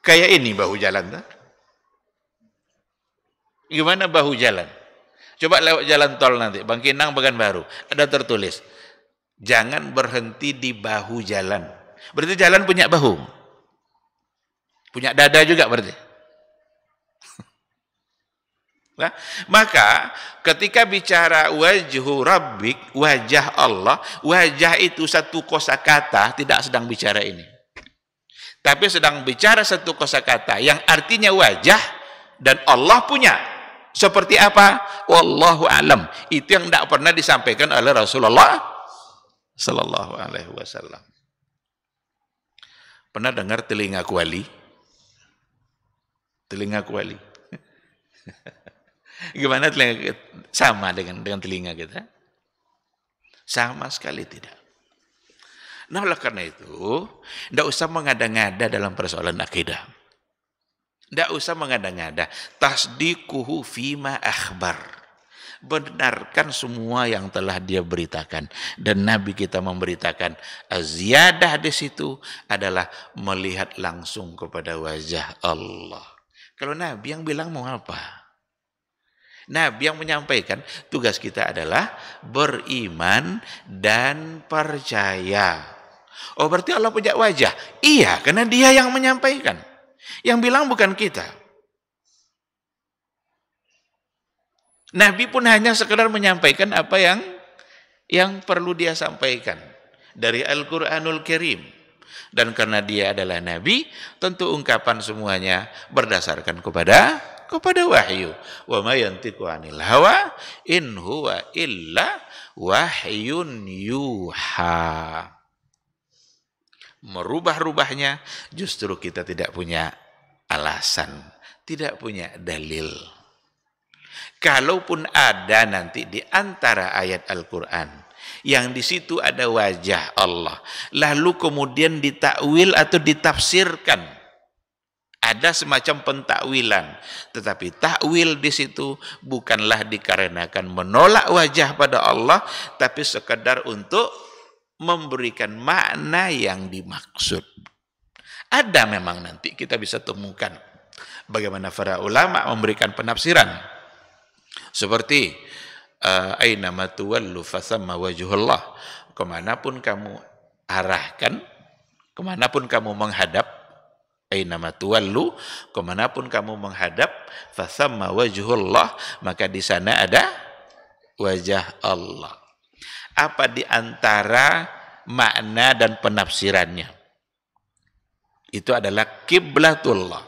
Kayak ini bahu jalan, tak? Gimana bahu jalan? Coba lewat jalan tol nanti, Bangkinang, Pekanbaru, ada tertulis, jangan berhenti di bahu jalan. Berarti jalan punya bahu. Punya dada juga berarti. Nah, maka ketika bicara wajhu rabbik, wajah Allah, wajah itu satu kosakata, tidak sedang bicara ini. Tapi sedang bicara satu kosakata yang artinya wajah, dan Allah punya. Seperti apa? Wallahu alam. Itu yang tidak pernah disampaikan oleh Rasulullah sallallahu alaihi wasallam. Pernah dengar telinga kuali? Telinga kuali. Gimana telinga? Sama dengan telinga kita? Sama sekali tidak. Nah, oleh karena itu, tidak usah mengada-ngada dalam persoalan akidah. Tidak usah mengada-ngada. Tasdikuhu fima akhbar. Benarkan semua yang telah dia beritakan. Dan Nabi kita memberitakan. Ziyadah di situ adalah melihat langsung kepada wajah Allah. Kalau Nabi yang bilang mau apa? Nabi yang menyampaikan, tugas kita adalah beriman dan percaya. Oh, berarti Allah punya wajah? Iya, karena dia yang menyampaikan. Yang bilang bukan kita. Nabi pun hanya sekedar menyampaikan apa yang perlu dia sampaikan dari Al-Quranul Karim. Dan karena dia adalah Nabi, tentu ungkapan semuanya berdasarkan kepada wahyu. Wa ma yantiqu 'anil hawa in huwa illa wahyun yuha. Merubah-rubahnya justru kita tidak punya alasan, tidak punya dalil. Kalaupun ada nanti di antara ayat Al-Quran yang di situ ada wajah Allah, lalu kemudian ditakwil atau ditafsirkan, ada semacam pentakwilan, tetapi takwil di situ bukanlah dikarenakan menolak wajah pada Allah, tapi sekedar untuk memberikan makna yang dimaksud. Ada memang nanti kita bisa temukan bagaimana para ulama memberikan penafsiran. Seperti aina ma tuwallu fasamma wajhullah. Kemanapun kamu arahkan, kemanapun kamu menghadap, aina ma tuwallu, kemanapun kamu menghadap, fasamma wajhullah, maka di sana ada wajah Allah. Apa di antara makna dan penafsirannya? Itu adalah kiblatullah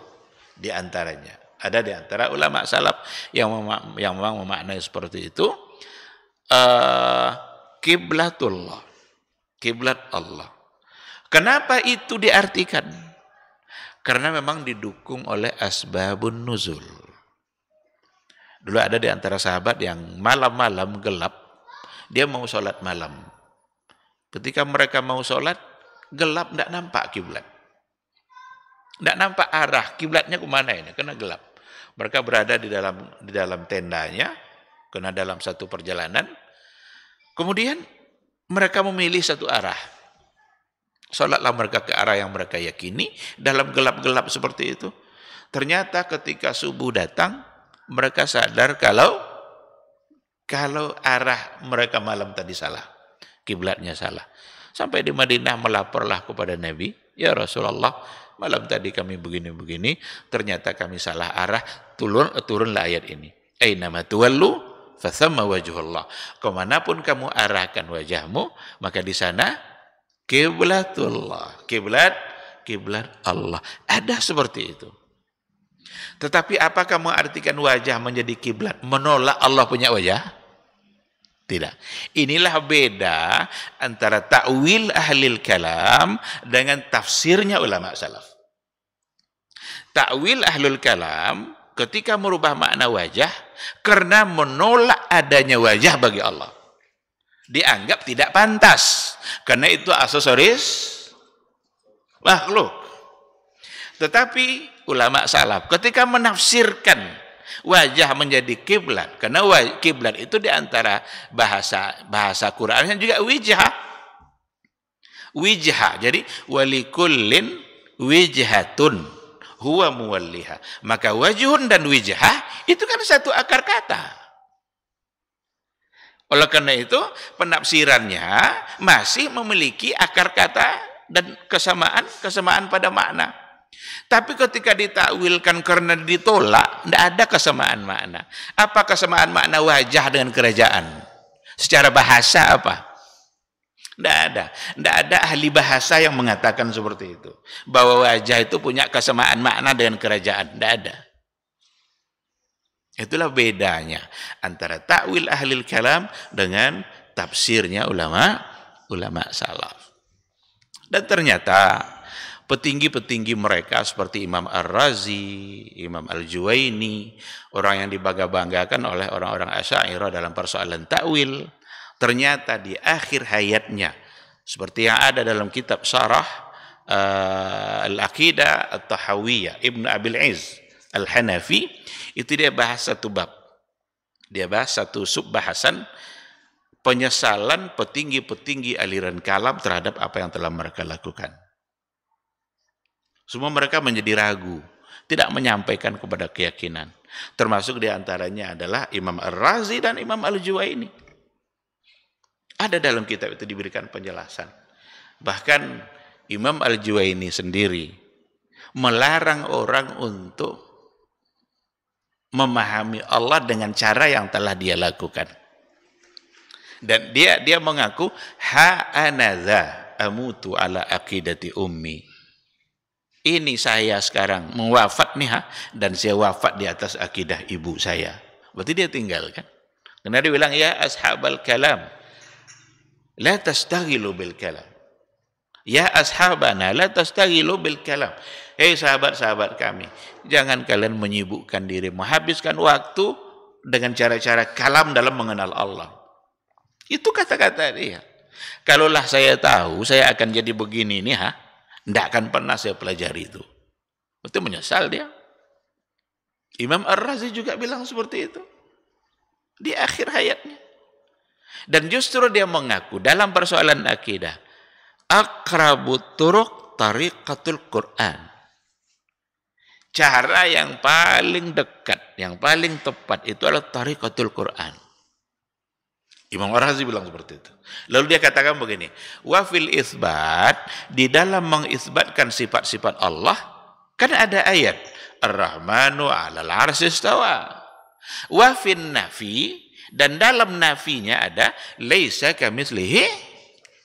di antaranya. Ada di antara ulama salaf yang memang memaknai seperti itu. Kiblatullah, kiblat Allah. Kenapa itu diartikan? Karena memang didukung oleh asbabun nuzul. Dulu ada di antara sahabat yang malam-malam gelap, dia mau sholat malam. Ketika mereka mau sholat, gelap, tidak nampak kiblat. Tidak nampak arah, kiblatnya kemana ini, karena gelap. Mereka berada di dalam tendanya, karena dalam satu perjalanan. Kemudian mereka memilih satu arah. Salatlah mereka ke arah yang mereka yakini dalam gelap-gelap seperti itu. Ternyata ketika subuh datang, mereka sadar kalau arah mereka malam tadi salah, kiblatnya salah. Sampai di Madinah melaporlah kepada Nabi, ya Rasulullah, malam tadi kami begini-begini, ternyata kami salah arah, turunlah ayat ini. Ainama tuwallu fathamma wajhullah. Kemanapun kamu arahkan wajahmu, maka di sana kiblatullah. Kiblat Allah. Ada seperti itu. Tetapi apakah mengartikan wajah menjadi kiblat menolak Allah punya wajah? Tidak. Inilah beda antara ta'wil ahlil kalam dengan tafsirnya ulama salaf. Ta'wil ahlul kalam ketika merubah makna wajah karena menolak adanya wajah bagi Allah. Dianggap tidak pantas karena itu aksesoris makhluk. Tetapi ulama salaf ketika menafsirkan wajah menjadi kiblat, karena kiblat itu diantara bahasa Qurannya juga wijha. Wijha. Jadi walikullin wijhatun huwa muwalliha. Maka wajhun dan wijha itu kan satu akar kata. Oleh karena itu penafsirannya masih memiliki akar kata dan kesamaan pada makna. Tapi ketika ditakwilkan karena ditolak, tidak ada kesamaan makna. Apa kesamaan makna wajah dengan kerajaan? Secara bahasa apa? Tidak ada. Tidak ada ahli bahasa yang mengatakan seperti itu. Bahwa wajah itu punya kesamaan makna dengan kerajaan. Tidak ada. Itulah bedanya antara takwil ahlil kalam dengan tafsirnya ulama salaf. Dan ternyata petinggi-petinggi mereka seperti Imam Ar-Razi, Imam Al-Juwaini, orang yang dibangga-banggakan oleh orang-orang Asy'ariyah dalam persoalan ta'wil, ternyata di akhir hayatnya, seperti yang ada dalam kitab Syarah Al-Aqidah At-Tahawiyah, Ibn Abil Izz Al-Hanafi, itu dia bahas satu bab. Dia bahas satu subbahasan penyesalan petinggi-petinggi aliran kalam terhadap apa yang telah mereka lakukan. Semua mereka menjadi ragu, tidak menyampaikan kepada keyakinan. Termasuk diantaranya adalah Imam Ar-Razi dan Imam Al-Juwaini. Ada dalam kitab itu diberikan penjelasan. Bahkan Imam Al-Juwaini sendiri melarang orang untuk memahami Allah dengan cara yang telah dia lakukan. Dan dia mengaku, ha'anadha amutu ala aqidati ummi. Ini saya sekarang mewafat nih dan saya wafat di atas akidah ibu saya. Berarti dia tinggalkan. Karena dia bilang, ya ashabal kalam, la tastaghilu bil kalam. Ya ashabana, la tastaghilu bil kalam. Hei sahabat-sahabat kami, jangan kalian menyibukkan diri, menghabiskan waktu dengan cara-cara kalam dalam mengenal Allah. Itu kata-kata dia. Kalaulah saya tahu, saya akan jadi begini nih tidak akan pernah saya pelajari itu. Itu menyesal dia. Imam Ar-Razi juga bilang seperti itu. Di akhir hayatnya. Dan justru dia mengaku dalam persoalan akidah. Aqrabut turuq tariqatul Quran. Cara yang paling dekat, yang paling tepat itu adalah tariqatul Quran. Imam Ar-Razi bilang seperti itu. Lalu dia katakan begini, wa fil isbat, di dalam mengisbatkan sifat-sifat Allah, kan ada ayat, Ar-Rahmanu 'alal 'arsy istawa. Wa fin nafi, dan dalam nafinya ada laisa kamitslihi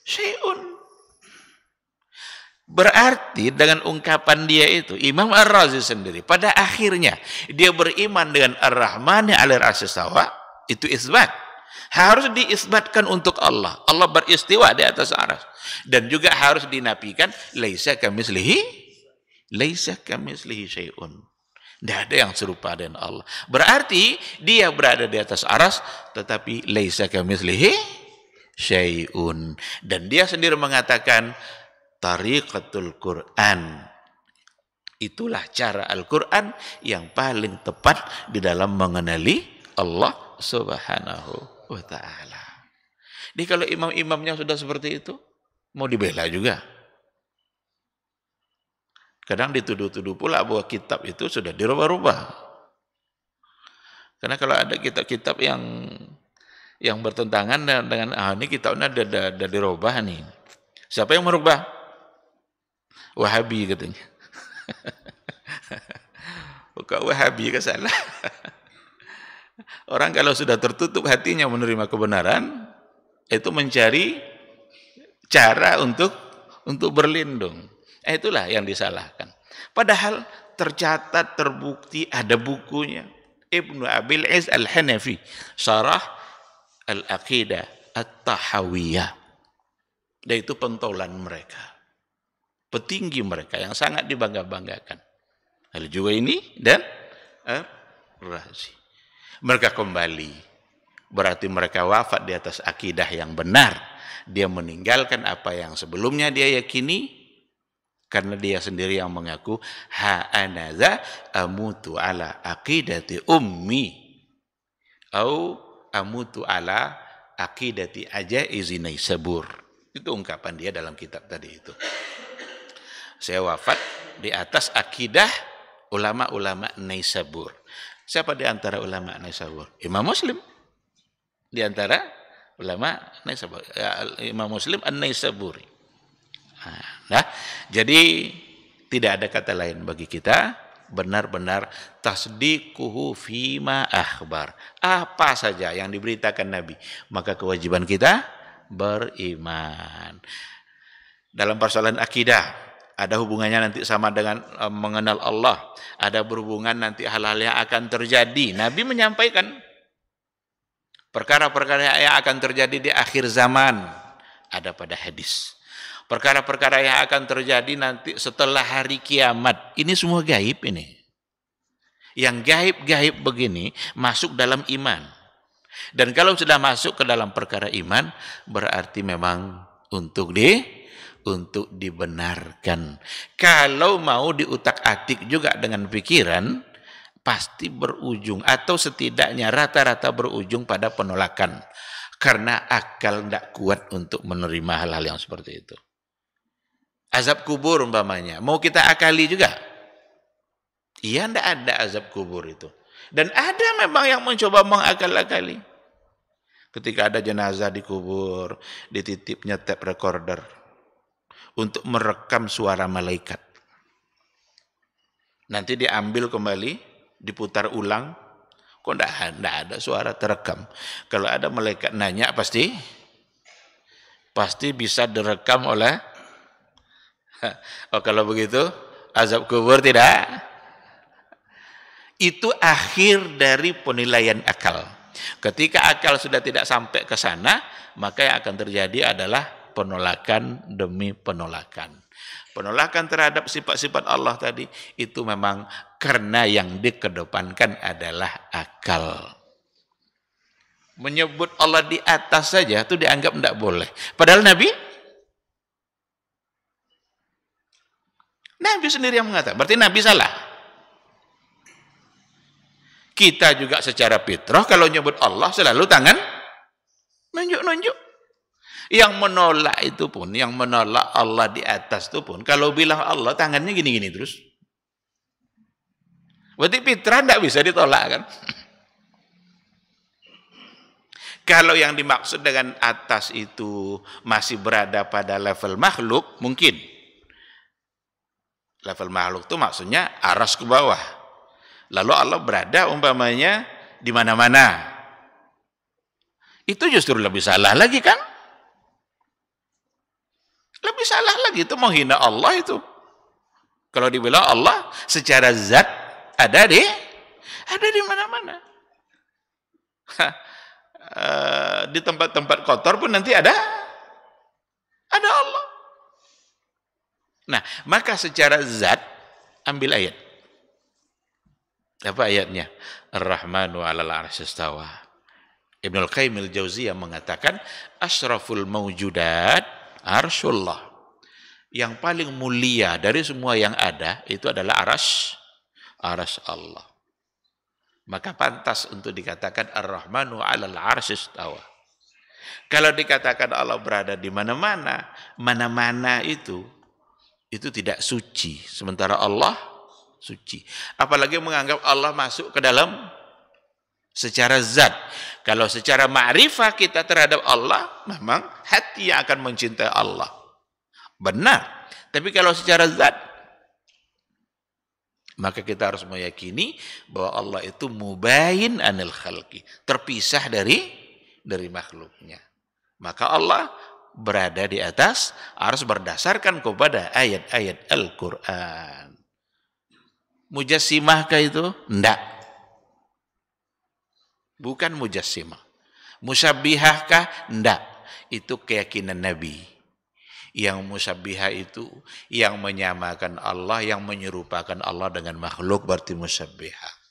syai'un. Berarti dengan ungkapan dia itu, Imam Ar-Razi sendiri pada akhirnya dia beriman dengan Ar-Rahmanu 'alal 'arsy istawa, itu isbat. Harus diisbatkan untuk Allah. Allah beristiwa di atas arsy. Dan juga harus dinafikan laisa kamitslihi syai'un. Tidak ada yang serupa dengan Allah. Berarti dia berada di atas arsy tetapi laisa kamitslihi syai'un. Dan dia sendiri mengatakan tariqatul Quran Itulah cara Al-Quran yang paling tepat di dalam mengenali Allah Subhanahu wa ta'ala. Jadi kalau imam-imamnya sudah seperti itu, mau dibela juga. Kadang dituduh-tuduh pula bahwa kitab itu sudah dirubah-rubah. Karena kalau ada kitab-kitab yang bertentangan dengan ini kitabnya ada dirubah nih. Siapa yang merubah? Wahabi katanya. Bukan Wahabi kan salah. Orang kalau sudah tertutup hatinya menerima kebenaran, itu mencari cara untuk berlindung. Itulah yang disalahkan. Padahal tercatat, terbukti, ada bukunya. Ibnu Abil Iz Al-Hanafi, Syarah Al-Aqidah At-Tahawiyah. Dan itu pentolan mereka. Petinggi mereka yang sangat dibangga-banggakan. Al-Juwaini dan Ar-Razi. Mereka kembali. Berarti mereka wafat di atas akidah yang benar. Dia meninggalkan apa yang sebelumnya dia yakini. Karena dia sendiri yang mengaku. Ha'anaza amutu ala aqidati ummi. Au amutu ala aqidati ajaizi Naisabur. Itu ungkapan dia dalam kitab tadi itu. Saya wafat di atas akidah ulama-ulama Naisabur. Siapa di antara ulama Naisabur? Imam Muslim. Di antara ulama Naisabur. Imam Muslim An-Naisaburi. Nah, jadi tidak ada kata lain bagi kita. Benar-benar tasdiquhu fima akhbar. Apa saja yang diberitakan Nabi. Maka kewajiban kita beriman. Dalam persoalan akidah. Ada hubungannya nanti sama dengan mengenal Allah. Ada berhubungan nanti hal-hal yang akan terjadi. Nabi menyampaikan perkara-perkara yang akan terjadi di akhir zaman. Ada pada hadis. Perkara-perkara yang akan terjadi nanti setelah hari kiamat. Ini semua gaib ini. Yang gaib-gaib begini masuk dalam iman. Dan kalau sudah masuk ke dalam perkara iman, berarti memang untuk dibenarkan. Kalau mau diutak-atik juga dengan pikiran, pasti berujung atau setidaknya rata-rata berujung pada penolakan. Karena akal tidak kuat untuk menerima hal-hal yang seperti itu. Azab kubur umpamanya, mau kita akali juga? Iya, tidak ada azab kubur itu. Dan ada memang yang mencoba mengakal-akali. Ketika ada jenazah dikubur, dititipnya tape recorder untuk merekam suara malaikat. Nanti diambil kembali, diputar ulang. Kok tidak ada suara terekam? Kalau ada malaikat nanya pasti bisa direkam oleh. Oh, kalau begitu azab kubur tidak. Itu akhir dari penilaian akal. Ketika akal sudah tidak sampai ke sana, maka yang akan terjadi adalah penolakan demi penolakan. Penolakan terhadap sifat-sifat Allah tadi itu memang karena yang dikedepankan adalah akal. Menyebut Allah di atas saja itu dianggap tidak boleh. Padahal Nabi sendiri yang mengatakan. Berarti Nabi salah. Kita juga secara fitrah kalau nyebut Allah selalu tangan nunjuk-nunjuk. Yang menolak itu pun, yang menolak Allah di atas itu pun, kalau bilang Allah tangannya gini-gini terus. Berarti fitrah tidak bisa ditolak kan? Kalau yang dimaksud dengan atas itu masih berada pada level makhluk, mungkin. Level makhluk itu maksudnya aras ke bawah. Lalu Allah berada umpamanya di mana-mana. Itu justru lebih salah lagi kan? Lebih salah lagi, itu menghina Allah itu. Kalau dibilang Allah secara zat ada di mana-mana. Di tempat-tempat kotor pun nanti ada Allah. Nah, maka secara zat ambil ayat. Apa ayatnya? Ar-Rahmanu 'alal 'arsy istawa. Ibnu Al-Qayyim Al-Jauziyah mengatakan asyraful mawjudat arsyullah. yang paling mulia dari semua yang ada itu adalah arsy Allah. Maka pantas untuk dikatakan Ar-Rahmanu 'alal 'arsy istawa. Kalau dikatakan Allah berada di mana-mana, mana-mana itu tidak suci, sementara Allah suci. Apalagi menganggap Allah masuk ke dalam secara zat. Kalau secara ma'rifah kita terhadap Allah, memang hati yang akan mencintai Allah. Benar. Tapi kalau secara zat, maka kita harus meyakini bahwa Allah itu mubayin anil khalqi, terpisah dari makhluknya. Maka Allah berada di atas harus berdasarkan kepada ayat-ayat Al-Quran. Mujassimahkah itu? Enggak. Bukan mujassimah. Musabbihahkah? Enggak. Itu keyakinan Nabi. Yang musabbihah itu yang menyamakan Allah, yang menyerupakan Allah dengan makhluk, berarti musabbihah.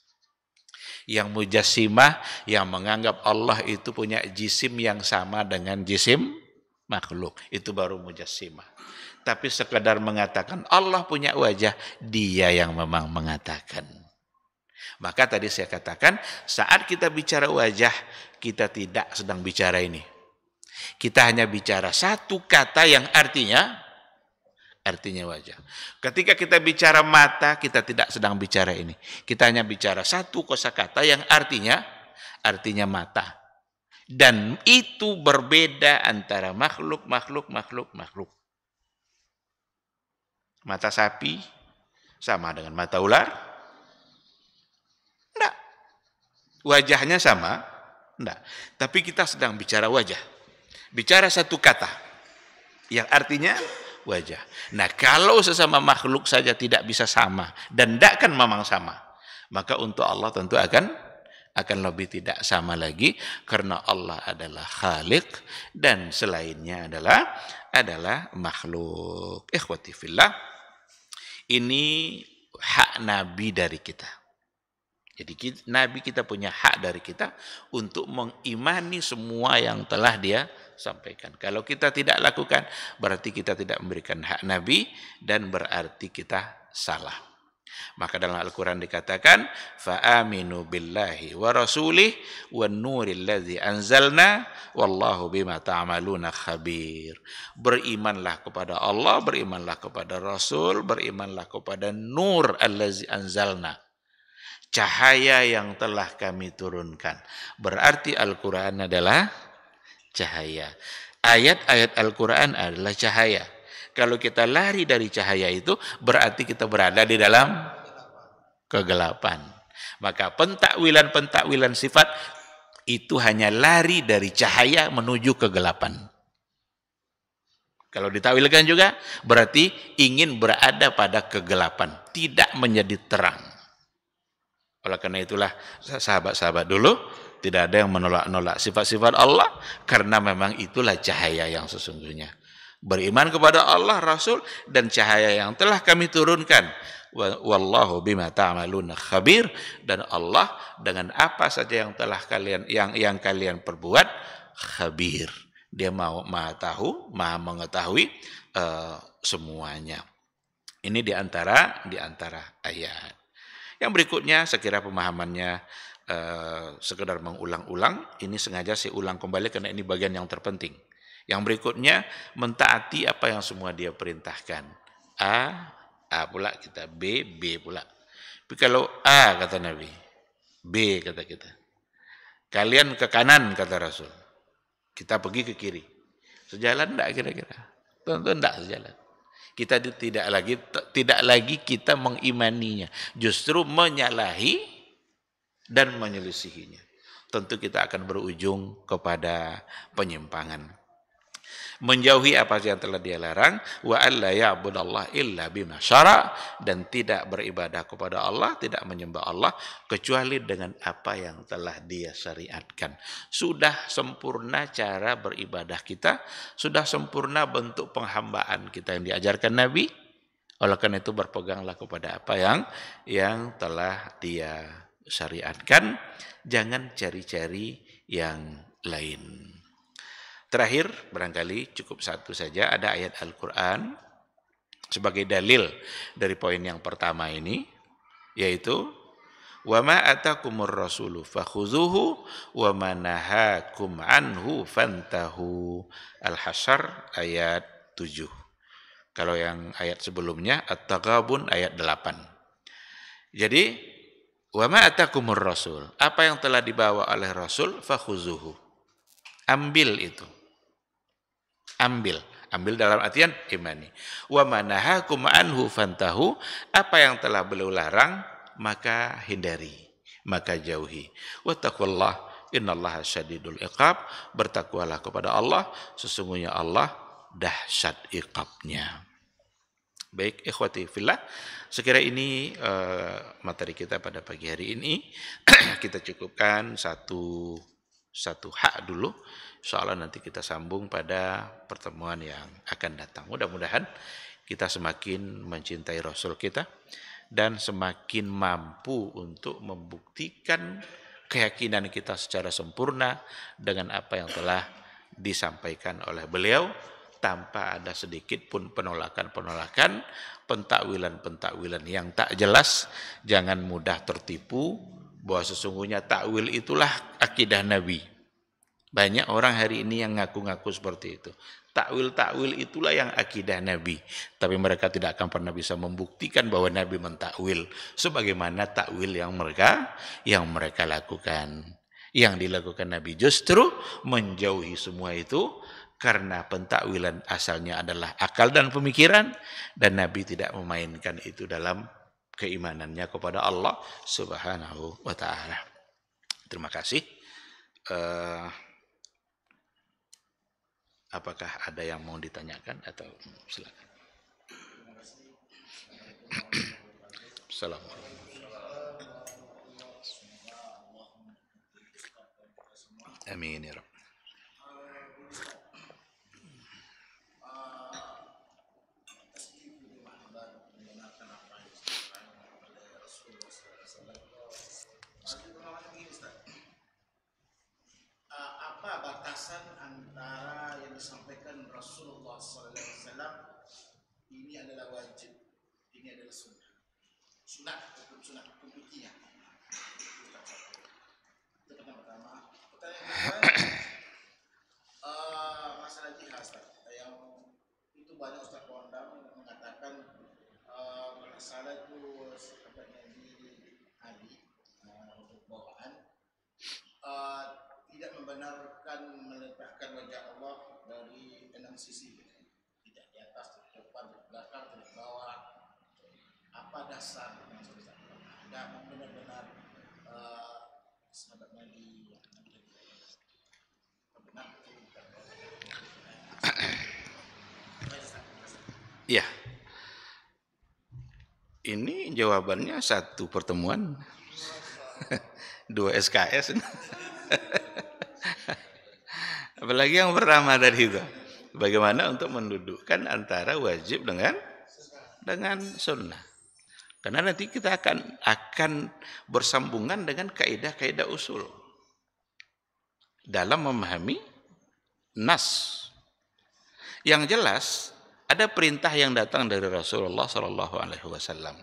Yang mujassimah yang menganggap Allah itu punya jisim yang sama dengan jisim makhluk, itu baru mujassimah. Tapi sekadar mengatakan Allah punya wajah, dia yang memang mengatakan. Maka tadi saya katakan, saat kita bicara wajah, kita tidak sedang bicara ini. Kita hanya bicara satu kata yang artinya wajah. Ketika kita bicara mata, kita tidak sedang bicara ini. Kita hanya bicara satu kosakata yang artinya mata. Dan itu berbeda antara makhluk. Mata sapi sama dengan mata ular? Enggak. Wajahnya sama? Enggak. Tapi kita sedang bicara wajah. Bicara satu kata yang artinya wajah. Nah, kalau sesama makhluk saja tidak bisa sama dan tidak kan memang sama, maka untuk Allah tentu akan lebih tidak sama lagi, karena Allah adalah Khaliq dan selainnya adalah makhluk. Ikhwati fillah, ini hak Nabi dari kita. Jadi Nabi kita punya hak dari kita untuk mengimani semua yang telah dia sampaikan. Kalau kita tidak lakukan, berarti kita tidak memberikan hak Nabi dan berarti kita salah. Maka dalam Al-Quran dikatakan, فَآمِنُوا بِاللَّهِ وَرَسُولِهِ وَالنُّورِ الَّذِي أَنزَلْنَا وَاللَّهُ بِمَا تَعْمَلُونَ خَبِيرٌ. Berimanlah kepada Allah, berimanlah kepada Rasul, berimanlah kepada Nur allazi anzalna, cahaya yang telah kami turunkan. Berarti Al-Quran adalah cahaya. Ayat-ayat Al-Quran adalah cahaya. Kalau kita lari dari cahaya itu, berarti kita berada di dalam kegelapan. Maka pentakwilan sifat itu hanya lari dari cahaya menuju kegelapan. Kalau ditakwilkan juga, berarti ingin berada pada kegelapan, tidak menjadi terang. Oleh karena itulah sahabat-sahabat dulu tidak ada yang menolak-nolak sifat-sifat Allah, karena memang itulah cahaya yang sesungguhnya. Beriman kepada Allah, Rasul, dan cahaya yang telah kami turunkan. Wallahu bima ta'maluna khabir, dan Allah dengan apa saja yang telah yang kalian perbuat khabir. Dia maha mengetahui semuanya. Ini di antara ayat. Yang berikutnya, saya kira pemahamannya sekedar mengulang-ulang. Ini sengaja saya ulang kembali karena ini bagian yang terpenting. Yang berikutnya, mentaati apa yang semua dia perintahkan. A pula kita, B pula. Tapi kalau A kata Nabi, B kata kita. Kalian ke kanan kata Rasul, kita pergi ke kiri. Sejalan enggak kira-kira? Tentu enggak sejalan. Kita tidak lagi kita mengimaninya, justru menyalahi dan menyelisihinya. Tentu kita akan berujung kepada penyimpangan. Menjauhi apa yang telah dia larang, wa alla ya'budallaha illa bima syara', dan tidak beribadah kepada Allah, tidak menyembah Allah kecuali dengan apa yang telah dia syariatkan. Sudah sempurna cara beribadah kita, sudah sempurna bentuk penghambaan kita yang diajarkan Nabi. Oleh karena itu berpeganglah kepada apa yang telah dia syariatkan, jangan cari-cari yang lain. Terakhir, barangkali cukup satu saja, ada ayat Al-Quran sebagai dalil dari poin yang pertama ini, yaitu wa ma atakumur rasulu fakhuzuhu wa ma nahakum anhu fantahu. Al-Hasyr ayat 7. Kalau yang ayat sebelumnya At-Taghabun ayat 8. Jadi wa ma atakumur rasul, apa yang telah dibawa oleh Rasul, fakhuzuhu, ambil itu. Ambil dalam artian imani. Wa ma nahakum anhu fantahu, apa yang telah beliau larang maka hindari, maka jauhi. Wattaqullah innallaha syadidul iqab, bertakwalah kepada Allah, sesungguhnya Allah dahsyat iqabnya. Baik ikhwati fillah, sekira ini materi kita pada pagi hari ini. Kita cukupkan satu hak dulu. Insyaallah nanti kita sambung pada pertemuan yang akan datang. Mudah-mudahan kita semakin mencintai Rasul kita dan semakin mampu untuk membuktikan keyakinan kita secara sempurna dengan apa yang telah disampaikan oleh beliau, tanpa ada sedikit pun penolakan-penolakan, pentakwilan-pentakwilan yang tak jelas. Jangan mudah tertipu bahwa sesungguhnya takwil itulah akidah Nabi. Banyak orang hari ini yang ngaku-ngaku seperti itu. Takwil-takwil itulah yang akidah Nabi. Tapi mereka tidak akan pernah bisa membuktikan bahwa Nabi mentakwil sebagaimana takwil yang mereka lakukan. Yang dilakukan Nabi justru menjauhi semua itu, karena pentakwilan asalnya adalah akal dan pemikiran, dan Nabi tidak memainkan itu dalam keimanannya kepada Allah Subhanahu wa taala. Terima kasih. Apakah ada yang mau ditanyakan atau silakan. Assalamualaikum. Amin ya Rabb. Apa batasan antara yang disampaikan Rasulullah SAW, ini adalah wajib, ini adalah sunnah? Sunnah hukum fikih. Itu pertama. Pertanyaan kedua, masalah jihad, yang itu banyak Ustaz Pondam mengatakan masalah itu sebenarnya di Ali untuk bawaan tidak membenarkan meletakkan wajah Allah dari 6 sisi, tidak di atas, tidak di depan, tidak di belakang, tidak di bawah. Apa dasar yang sudah ada benar-benar sahabat Nabi yang benar itu? Ya, ini jawabannya satu pertemuan, 2 SKS. Apalagi yang pertama tadi itu, bagaimana untuk mendudukkan antara wajib dengan sunnah. Karena nanti kita akan bersambungan dengan kaidah-kaidah usul dalam memahami nas. Yang jelas ada perintah yang datang dari Rasulullah SAW,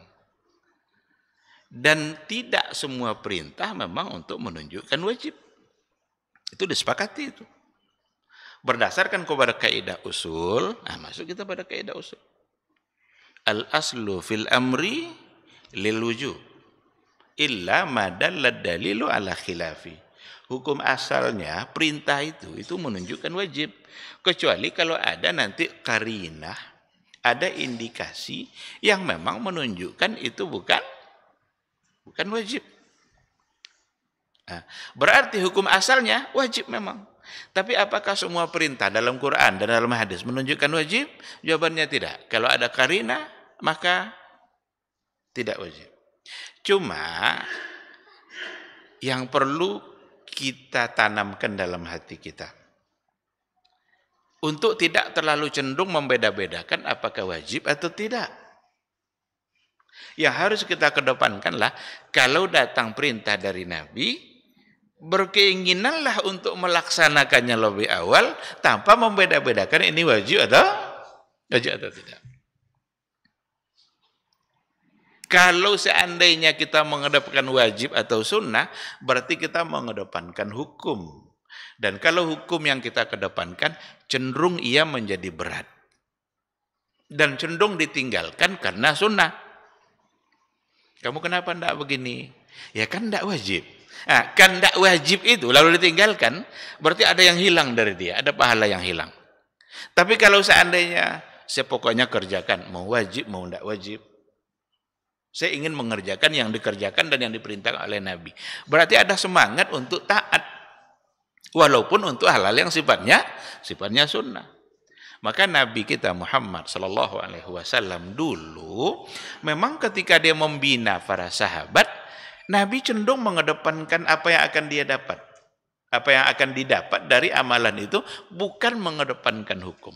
dan tidak semua perintah memang untuk menunjukkan wajib. Itu disepakati itu. Berdasarkan kepada kaidah usul, masuk kita pada kaidah usul. Al-aslu fil amri lil wujub illa ma dallad dalilu ala khilafi. Hukum asalnya perintah itu menunjukkan wajib, kecuali kalau ada nanti qarinah, ada indikasi yang memang menunjukkan itu bukan wajib. Berarti hukum asalnya wajib memang. Tapi apakah semua perintah dalam Quran dan dalam hadis menunjukkan wajib? Jawabannya tidak. Kalau ada qarinah maka tidak wajib. Cuma yang perlu kita tanamkan dalam hati kita, untuk tidak terlalu cenderung membeda-bedakan apakah wajib atau tidak. Yang harus kita kedepankanlah, kalau datang perintah dari Nabi, berkeinginanlah untuk melaksanakannya lebih awal tanpa membeda-bedakan ini wajib atau tidak. Kalau seandainya kita mengedepankan wajib atau sunnah, berarti kita mengedepankan hukum. Dan kalau hukum yang kita kedepankan, cenderung ia menjadi berat. Dan cenderung ditinggalkan karena sunnah. Kamu kenapa tidak begini? Ya kan tidak wajib. Nah, kan tidak wajib itu lalu ditinggalkan, berarti ada yang hilang dari dia, ada pahala yang hilang. Tapi kalau seandainya saya pokoknya kerjakan, mau wajib mau tidak wajib, saya ingin mengerjakan yang dikerjakan dan yang diperintahkan oleh Nabi, berarti ada semangat untuk taat, walaupun untuk hal-hal yang sifatnya sunnah. Maka Nabi kita Muhammad Sallallahu Alaihi Wasallam dulu memang ketika dia membina para sahabat, Nabi cenderung mengedepankan apa yang akan dia dapat, apa yang akan didapat dari amalan itu, bukan mengedepankan hukum.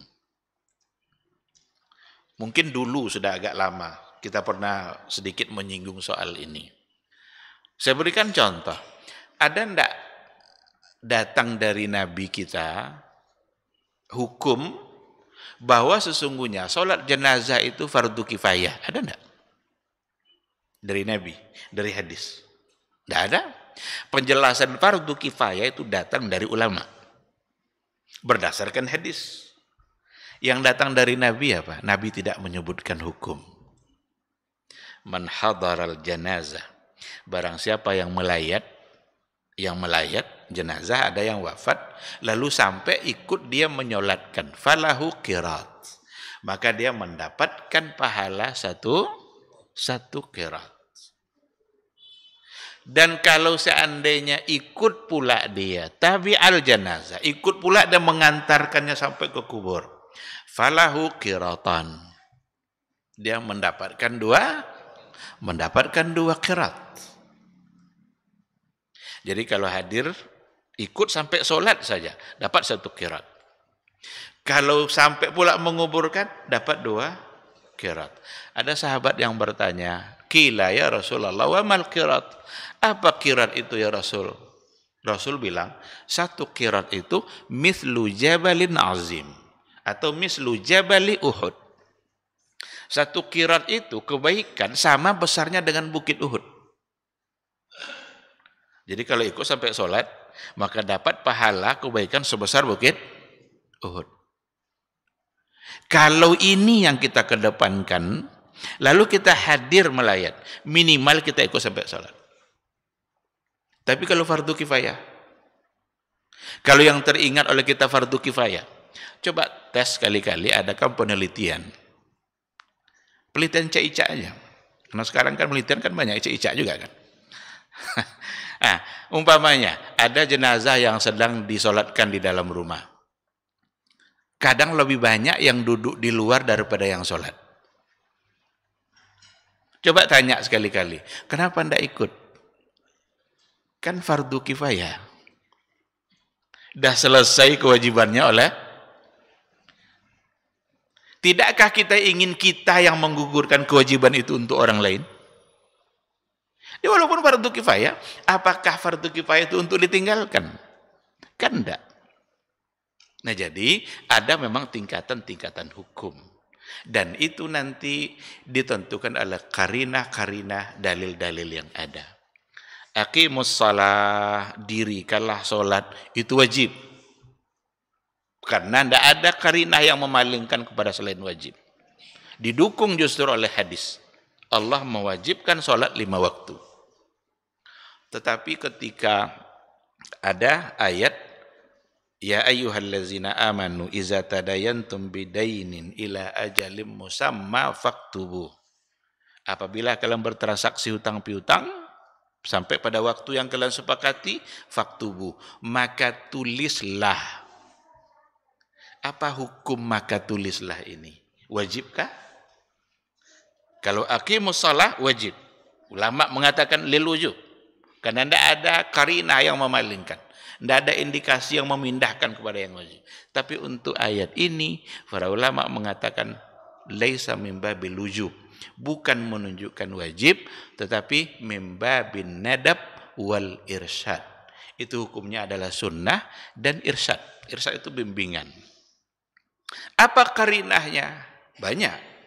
Mungkin dulu sudah agak lama kita pernah sedikit menyinggung soal ini. Saya berikan contoh. Ada ndak datang dari Nabi kita hukum bahwa sesungguhnya sholat jenazah itu fardu kifayah? Ada ndak? Dari Nabi, dari hadis. Tidak ada. Penjelasan fardu kifayah itu datang dari ulama. Berdasarkan hadis. Yang datang dari Nabi apa? Nabi tidak menyebutkan hukum. Man hadaral janazah. Barang siapa yang melayat jenazah, ada yang wafat, lalu sampai ikut dia menyolatkan, falahu qirat. Maka dia mendapatkan pahala satu qirat. Dan kalau seandainya ikut pula dia tabi'al janazah, ikut pula dan mengantarkannya sampai ke kubur, falahu qiratan. Dia mendapatkan dua qirat. Jadi kalau hadir ikut sampai solat saja dapat 1 qirat. Kalau sampai pula menguburkan dapat 2 qirat. Ada sahabat yang bertanya, "Qila ya Rasulullah, wa mal qirat?" Apa qirat itu ya Rasul? Rasul bilang, 1 qirat itu mislu jabalin azim atau mislu jabali Uhud. 1 qirat itu kebaikan sama besarnya dengan bukit Uhud. Jadi kalau ikut sampai sholat, maka dapat pahala kebaikan sebesar bukit Uhud. Kalau ini yang kita kedepankan, lalu kita hadir melayat, minimal kita ikut sampai sholat. Tapi kalau fardu kifayah, kalau yang teringat oleh kita fardu kifayah, coba tes kali-kali, adakan penelitian. Penelitian cicak aja. Karena sekarang kan penelitian kan banyak cicak juga kan. Umpamanya ada jenazah yang sedang disolatkan di dalam rumah. Kadang lebih banyak yang duduk di luar daripada yang sholat. Coba tanya sekali-kali, kenapa anda ikut? Kan fardu kifayah. Dah selesai kewajibannya oleh. Tidakkah kita ingin kita yang menggugurkan kewajiban itu untuk orang lain? Ya, walaupun fardu kifayah, apakah fardu kifayah itu untuk ditinggalkan? Kan enggak. Nah jadi ada memang tingkatan-tingkatan hukum. Dan itu nanti ditentukan oleh karinah-karinah dalil-dalil yang ada. Aqimus shalah, dirikanlah sholat, itu wajib. Karena tidak ada karinah yang memalingkan kepada selain wajib. Didukung justru oleh hadis. Allah mewajibkan sholat 5 waktu. Tetapi ketika ada ayat, ya ayyuhallazina amanu iza tadayantum bidainin ila ajalim musamma faktubu. Apabila kalian bertransaksi hutang piutang sampai pada waktu yang kalian sepakati, faktubu, maka tulislah. Apa hukum maka tulislah ini? Wajibkah? Kalau aqimus shalah wajib. Ulama mengatakan lil wujub. Karena tidak ada karinah yang memalingkan. Tidak ada indikasi yang memindahkan kepada yang wajib. Tapi untuk ayat ini, para ulama mengatakan laisa min babil wujub. Bukan menunjukkan wajib, tetapi min babin nadab wal irsyad. Itu hukumnya adalah sunnah dan irsyad. Irsyad itu bimbingan. Apa karinahnya? Banyak.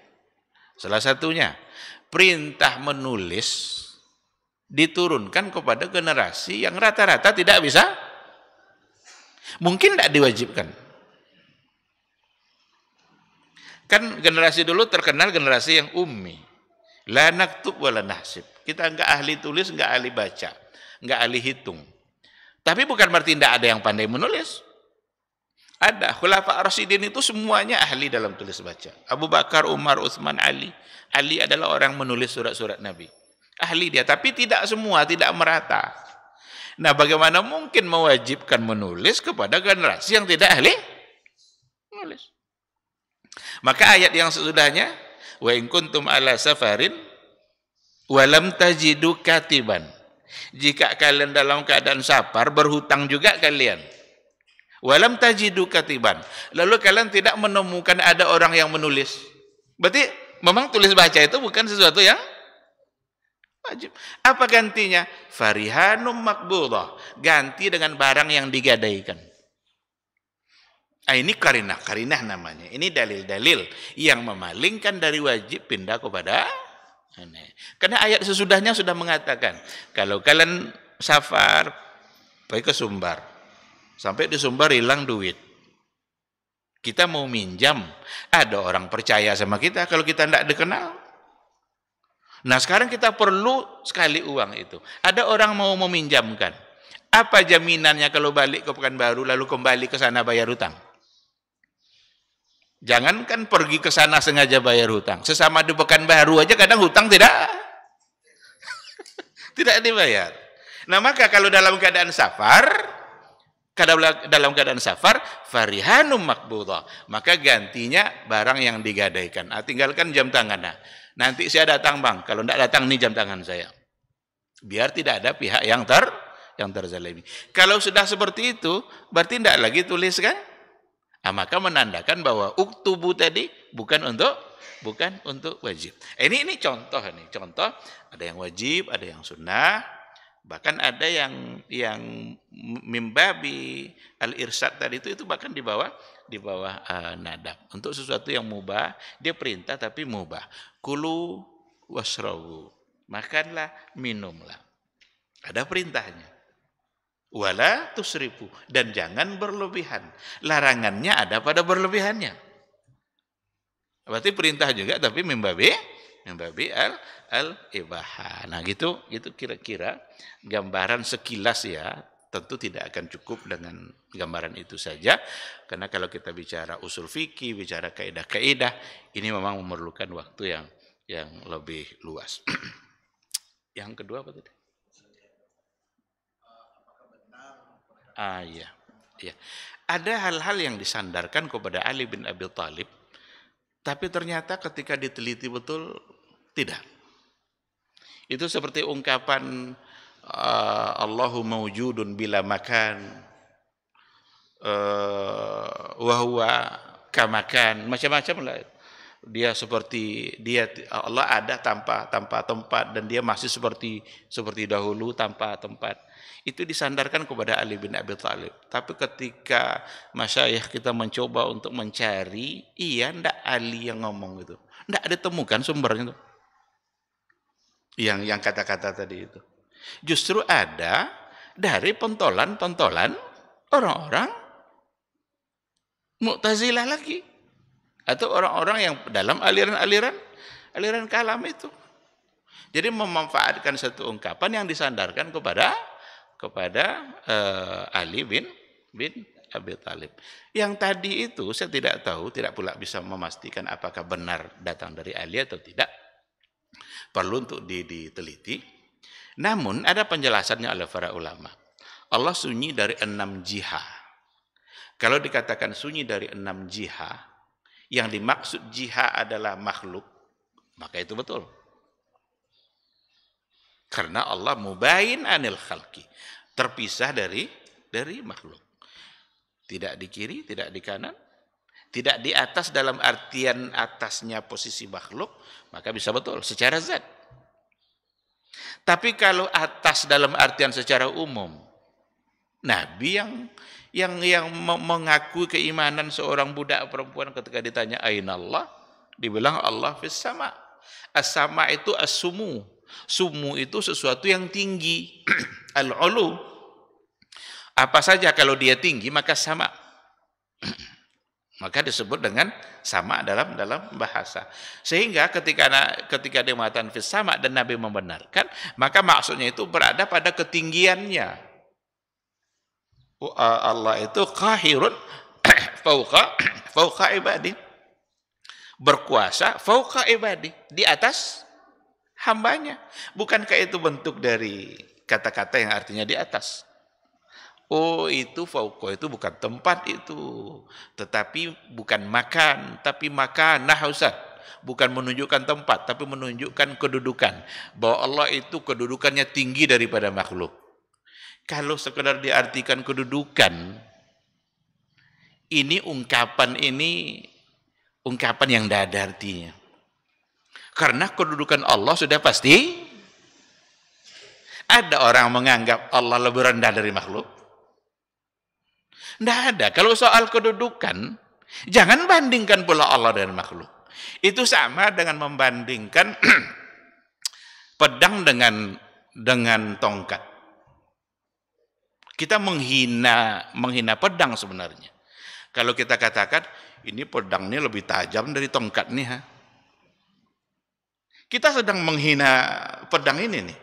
Salah satunya, perintah menulis diturunkan kepada generasi yang rata-rata tidak bisa, mungkin tidak diwajibkan. Kan generasi dulu terkenal generasi yang ummi. La naktub wa la nahsib. Kita enggak ahli tulis, enggak ahli baca, enggak ahli hitung. Tapi bukan berarti tidak ada yang pandai menulis. Ada. Khulafa Rasyidin itu semuanya ahli dalam tulis baca. Abu Bakar, Umar, Utsman, Ali. Ali adalah orang menulis surat-surat Nabi. Ahli dia, tapi tidak semua, tidak merata. Nah, bagaimana mungkin mewajibkan menulis kepada generasi yang tidak ahli menulis? Maka ayat yang sesudahnya, wa in kuntum ala safarin wa lam tajidu katiban. Jika kalian dalam keadaan safar, berhutang juga kalian. Walam tajidu katiban. Lalu kalian tidak menemukan ada orang yang menulis. Berarti memang tulis baca itu bukan sesuatu yang wajib. Apa gantinya? Farihanum makbudah. Ganti dengan barang yang digadaikan. Ini karinah namanya. Ini dalil-dalil yang memalingkan dari wajib pindah kepada ini. Karena ayat sesudahnya sudah mengatakan, kalau kalian safar, pergi ke Sumbar. Sampai di Sumbar hilang duit. Kita mau minjam. Ada orang percaya sama kita kalau kita tidak dikenal. Nah sekarang kita perlu sekali uang itu. Ada orang mau meminjamkan. Apa jaminannya kalau balik ke Pekanbaru lalu kembali ke sana bayar hutang? Jangankan pergi ke sana sengaja bayar hutang. Sesama di Pekanbaru aja kadang hutang tidak dibayar. Nah maka kalau dalam keadaan safar, farihanum makbudah, maka gantinya barang yang digadaikan. Tinggalkan jam tangan. Nanti saya datang bang, kalau tidak datang nih jam tangan saya. Biar tidak ada pihak yang terzalimi. Kalau sudah seperti itu, berarti tidak lagi tulis kan? Maka menandakan bahwa uktubu tadi bukan untuk wajib. Ini contoh nih, contoh ada yang wajib, ada yang sunnah. Bahkan ada yang mimbabi al-irsyad tadi itu bahkan di bawah nadab. Untuk sesuatu yang mubah, dia perintah tapi mubah. Kulu wasrabu. Makanlah, minumlah. Ada perintahnya. Wala tusrifu, dan jangan berlebihan. Larangannya ada pada berlebihannya. Berarti perintah juga tapi mimbabi al-ibahah. Nah gitu kira-kira gambaran sekilas ya. Tentu tidak akan cukup dengan gambaran itu saja. Karena kalau kita bicara usul fikih, bicara kaidah-kaidah, ini memang memerlukan waktu yang lebih luas. Yang kedua apa tadi? Iya. Ada hal-hal yang disandarkan kepada Ali bin Abi Thalib, tapi ternyata ketika diteliti betul tidak. Itu seperti ungkapan Allahu mawjudun bila makan, wa huwa kamakan, macam-macam lah. Dia seperti Allah ada tanpa tempat, dan dia masih seperti dahulu tanpa tempat. Itu disandarkan kepada Ali bin Abi Thalib. Tapi ketika masyayikh kita mencoba untuk mencari, ndak Ali yang ngomong itu, ndak ditemukan sumbernya itu. Yang kata-kata tadi itu. Justru ada dari pentolan-pentolan orang-orang Mu'tazilah lagi, atau orang-orang yang dalam aliran kalam itu. Jadi memanfaatkan satu ungkapan yang disandarkan kepada Ali bin Abi Thalib. Yang tadi itu saya tidak tahu, tidak pula bisa memastikan apakah benar datang dari Ali atau tidak. Perlu untuk diteliti. Namun ada penjelasannya oleh para ulama. Allah sunyi dari 6 jihah. Kalau dikatakan sunyi dari 6 jihah, yang dimaksud jihah adalah makhluk, maka itu betul. Karena Allah mubayin anil khalqi, terpisah dari makhluk. Tidak di kiri, tidak di kanan, tidak di atas dalam artian atasnya posisi makhluk, maka bisa betul secara zat. Tapi kalau atas dalam artian secara umum, Nabi yang mengaku keimanan seorang budak perempuan ketika ditanya aina Allah, dibilang Allah fis sama. As-sama itu as-sumu. Sumu itu sesuatu yang tinggi. Al-ulu. Apa saja kalau dia tinggi maka sama. Maka disebut dengan sama dalam bahasa. Sehingga ketika dia mengatakan fis sama dan Nabi membenarkan, maka maksudnya itu berada pada ketinggiannya. Allah itu qahirun fauqa ibadi. Berkuasa fauqa ibadi, di atas hambanya. Bukankah itu bentuk dari kata-kata yang artinya di atas? Oh, itu fauqa itu bukan tempat itu, tetapi bukan makan, tapi makanah Ustaz. Bukan menunjukkan tempat, tapi menunjukkan kedudukan. Bahwa Allah itu kedudukannya tinggi daripada makhluk. Kalau sekedar diartikan kedudukan, ini ungkapan yang tidak ada artinya. Karena kedudukan Allah sudah pasti. Ada orang menganggap Allah lebih rendah dari makhluk? Tidak ada. Kalau soal kedudukan, jangan bandingkan pula Allah dengan makhluk. Itu sama dengan membandingkan pedang dengan tongkat. Kita menghina pedang sebenarnya. Kalau kita katakan, ini pedang ini lebih tajam dari tongkat nih. Kita sedang menghina pedang ini nih.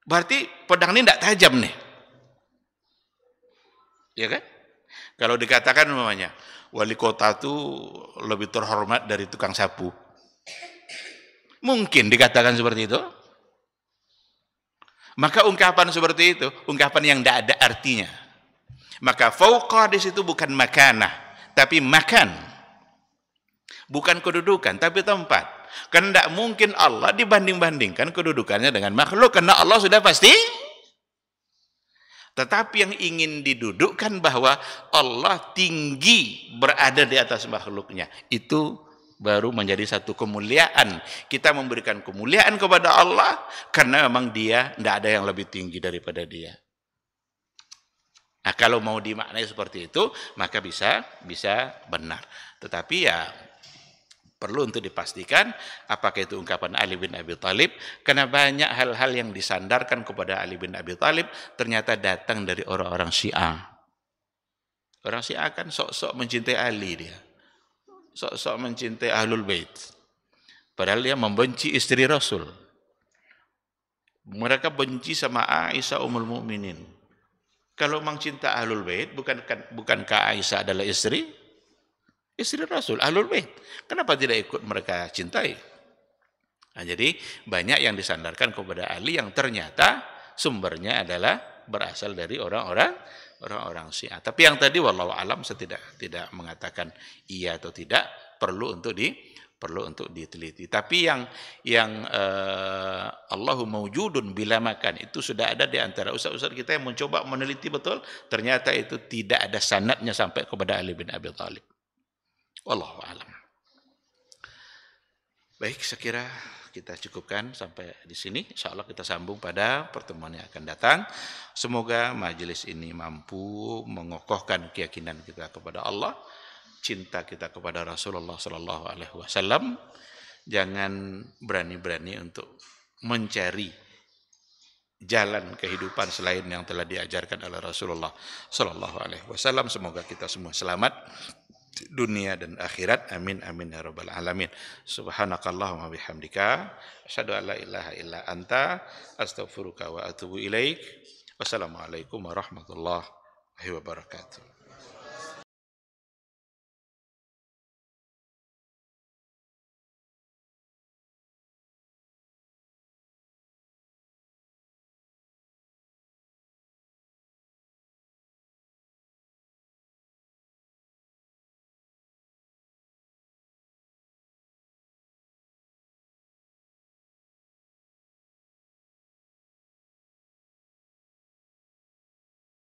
Berarti pedang ini tidak tajam nih. Ya kan? Kalau dikatakan namanya, wali kota itu lebih terhormat dari tukang sapu. Mungkin dikatakan seperti itu. Maka ungkapan seperti itu, ungkapan yang tidak ada artinya. Maka fauqa di situ bukan makanah, tapi makan. Bukan kedudukan, tapi tempat. Karena tidak mungkin Allah dibanding-bandingkan kedudukannya dengan makhluk. Karena Allah sudah pasti. Tetapi yang ingin didudukkan bahwa Allah tinggi berada di atas makhluknya. Itu baru menjadi satu kemuliaan. Kita memberikan kemuliaan kepada Allah karena memang dia tidak ada yang lebih tinggi daripada dia. Nah, kalau mau dimaknai seperti itu, maka bisa benar. Tetapi ya perlu untuk dipastikan apakah itu ungkapan Ali bin Abi Thalib, karena banyak hal-hal yang disandarkan kepada Ali bin Abi Thalib ternyata datang dari orang-orang Syiah. Orang Syiah kan sok-sok mencintai Ali dia. Sok-sok mencintai Ahlul Bait. Padahal dia membenci istri Rasul. Mereka benci sama Aisyah Ummul Mukminin. Kalau memang cinta Ahlul Bait, bukankah Aisyah adalah istri Rasul, Ahlul Bait? Kenapa tidak ikut mereka cintai? Nah, jadi banyak yang disandarkan kepada Ali yang ternyata sumbernya adalah berasal dari orang-orang Syiah. Tapi yang tadi wallahu alam saya tidak mengatakan iya atau tidak, perlu untuk diteliti. Tapi yang Allahu mawjudun bila makan itu sudah ada di antara ustaz-ustaz kita yang mencoba meneliti betul, ternyata itu tidak ada sanadnya sampai kepada Ali bin Abi Thalib. Wallahu a'lam. Baik, saya kira kita cukupkan sampai di sini. Insyaallah kita sambung pada pertemuan yang akan datang. Semoga majelis ini mampu mengokohkan keyakinan kita kepada Allah, cinta kita kepada Rasulullah sallallahu alaihi wasallam. Jangan berani-berani untuk mencari jalan kehidupan selain yang telah diajarkan oleh Rasulullah sallallahu alaihi wasallam. Semoga kita semua selamat dunia dan akhirat. Amin amin ya rabbal alamin. Subhanakallahumma bihamdika asyhadu an la ilaha illa anta astaghfiruka wa atubu ilaik. Wassalamualaikum warahmatullahi wabarakatuh.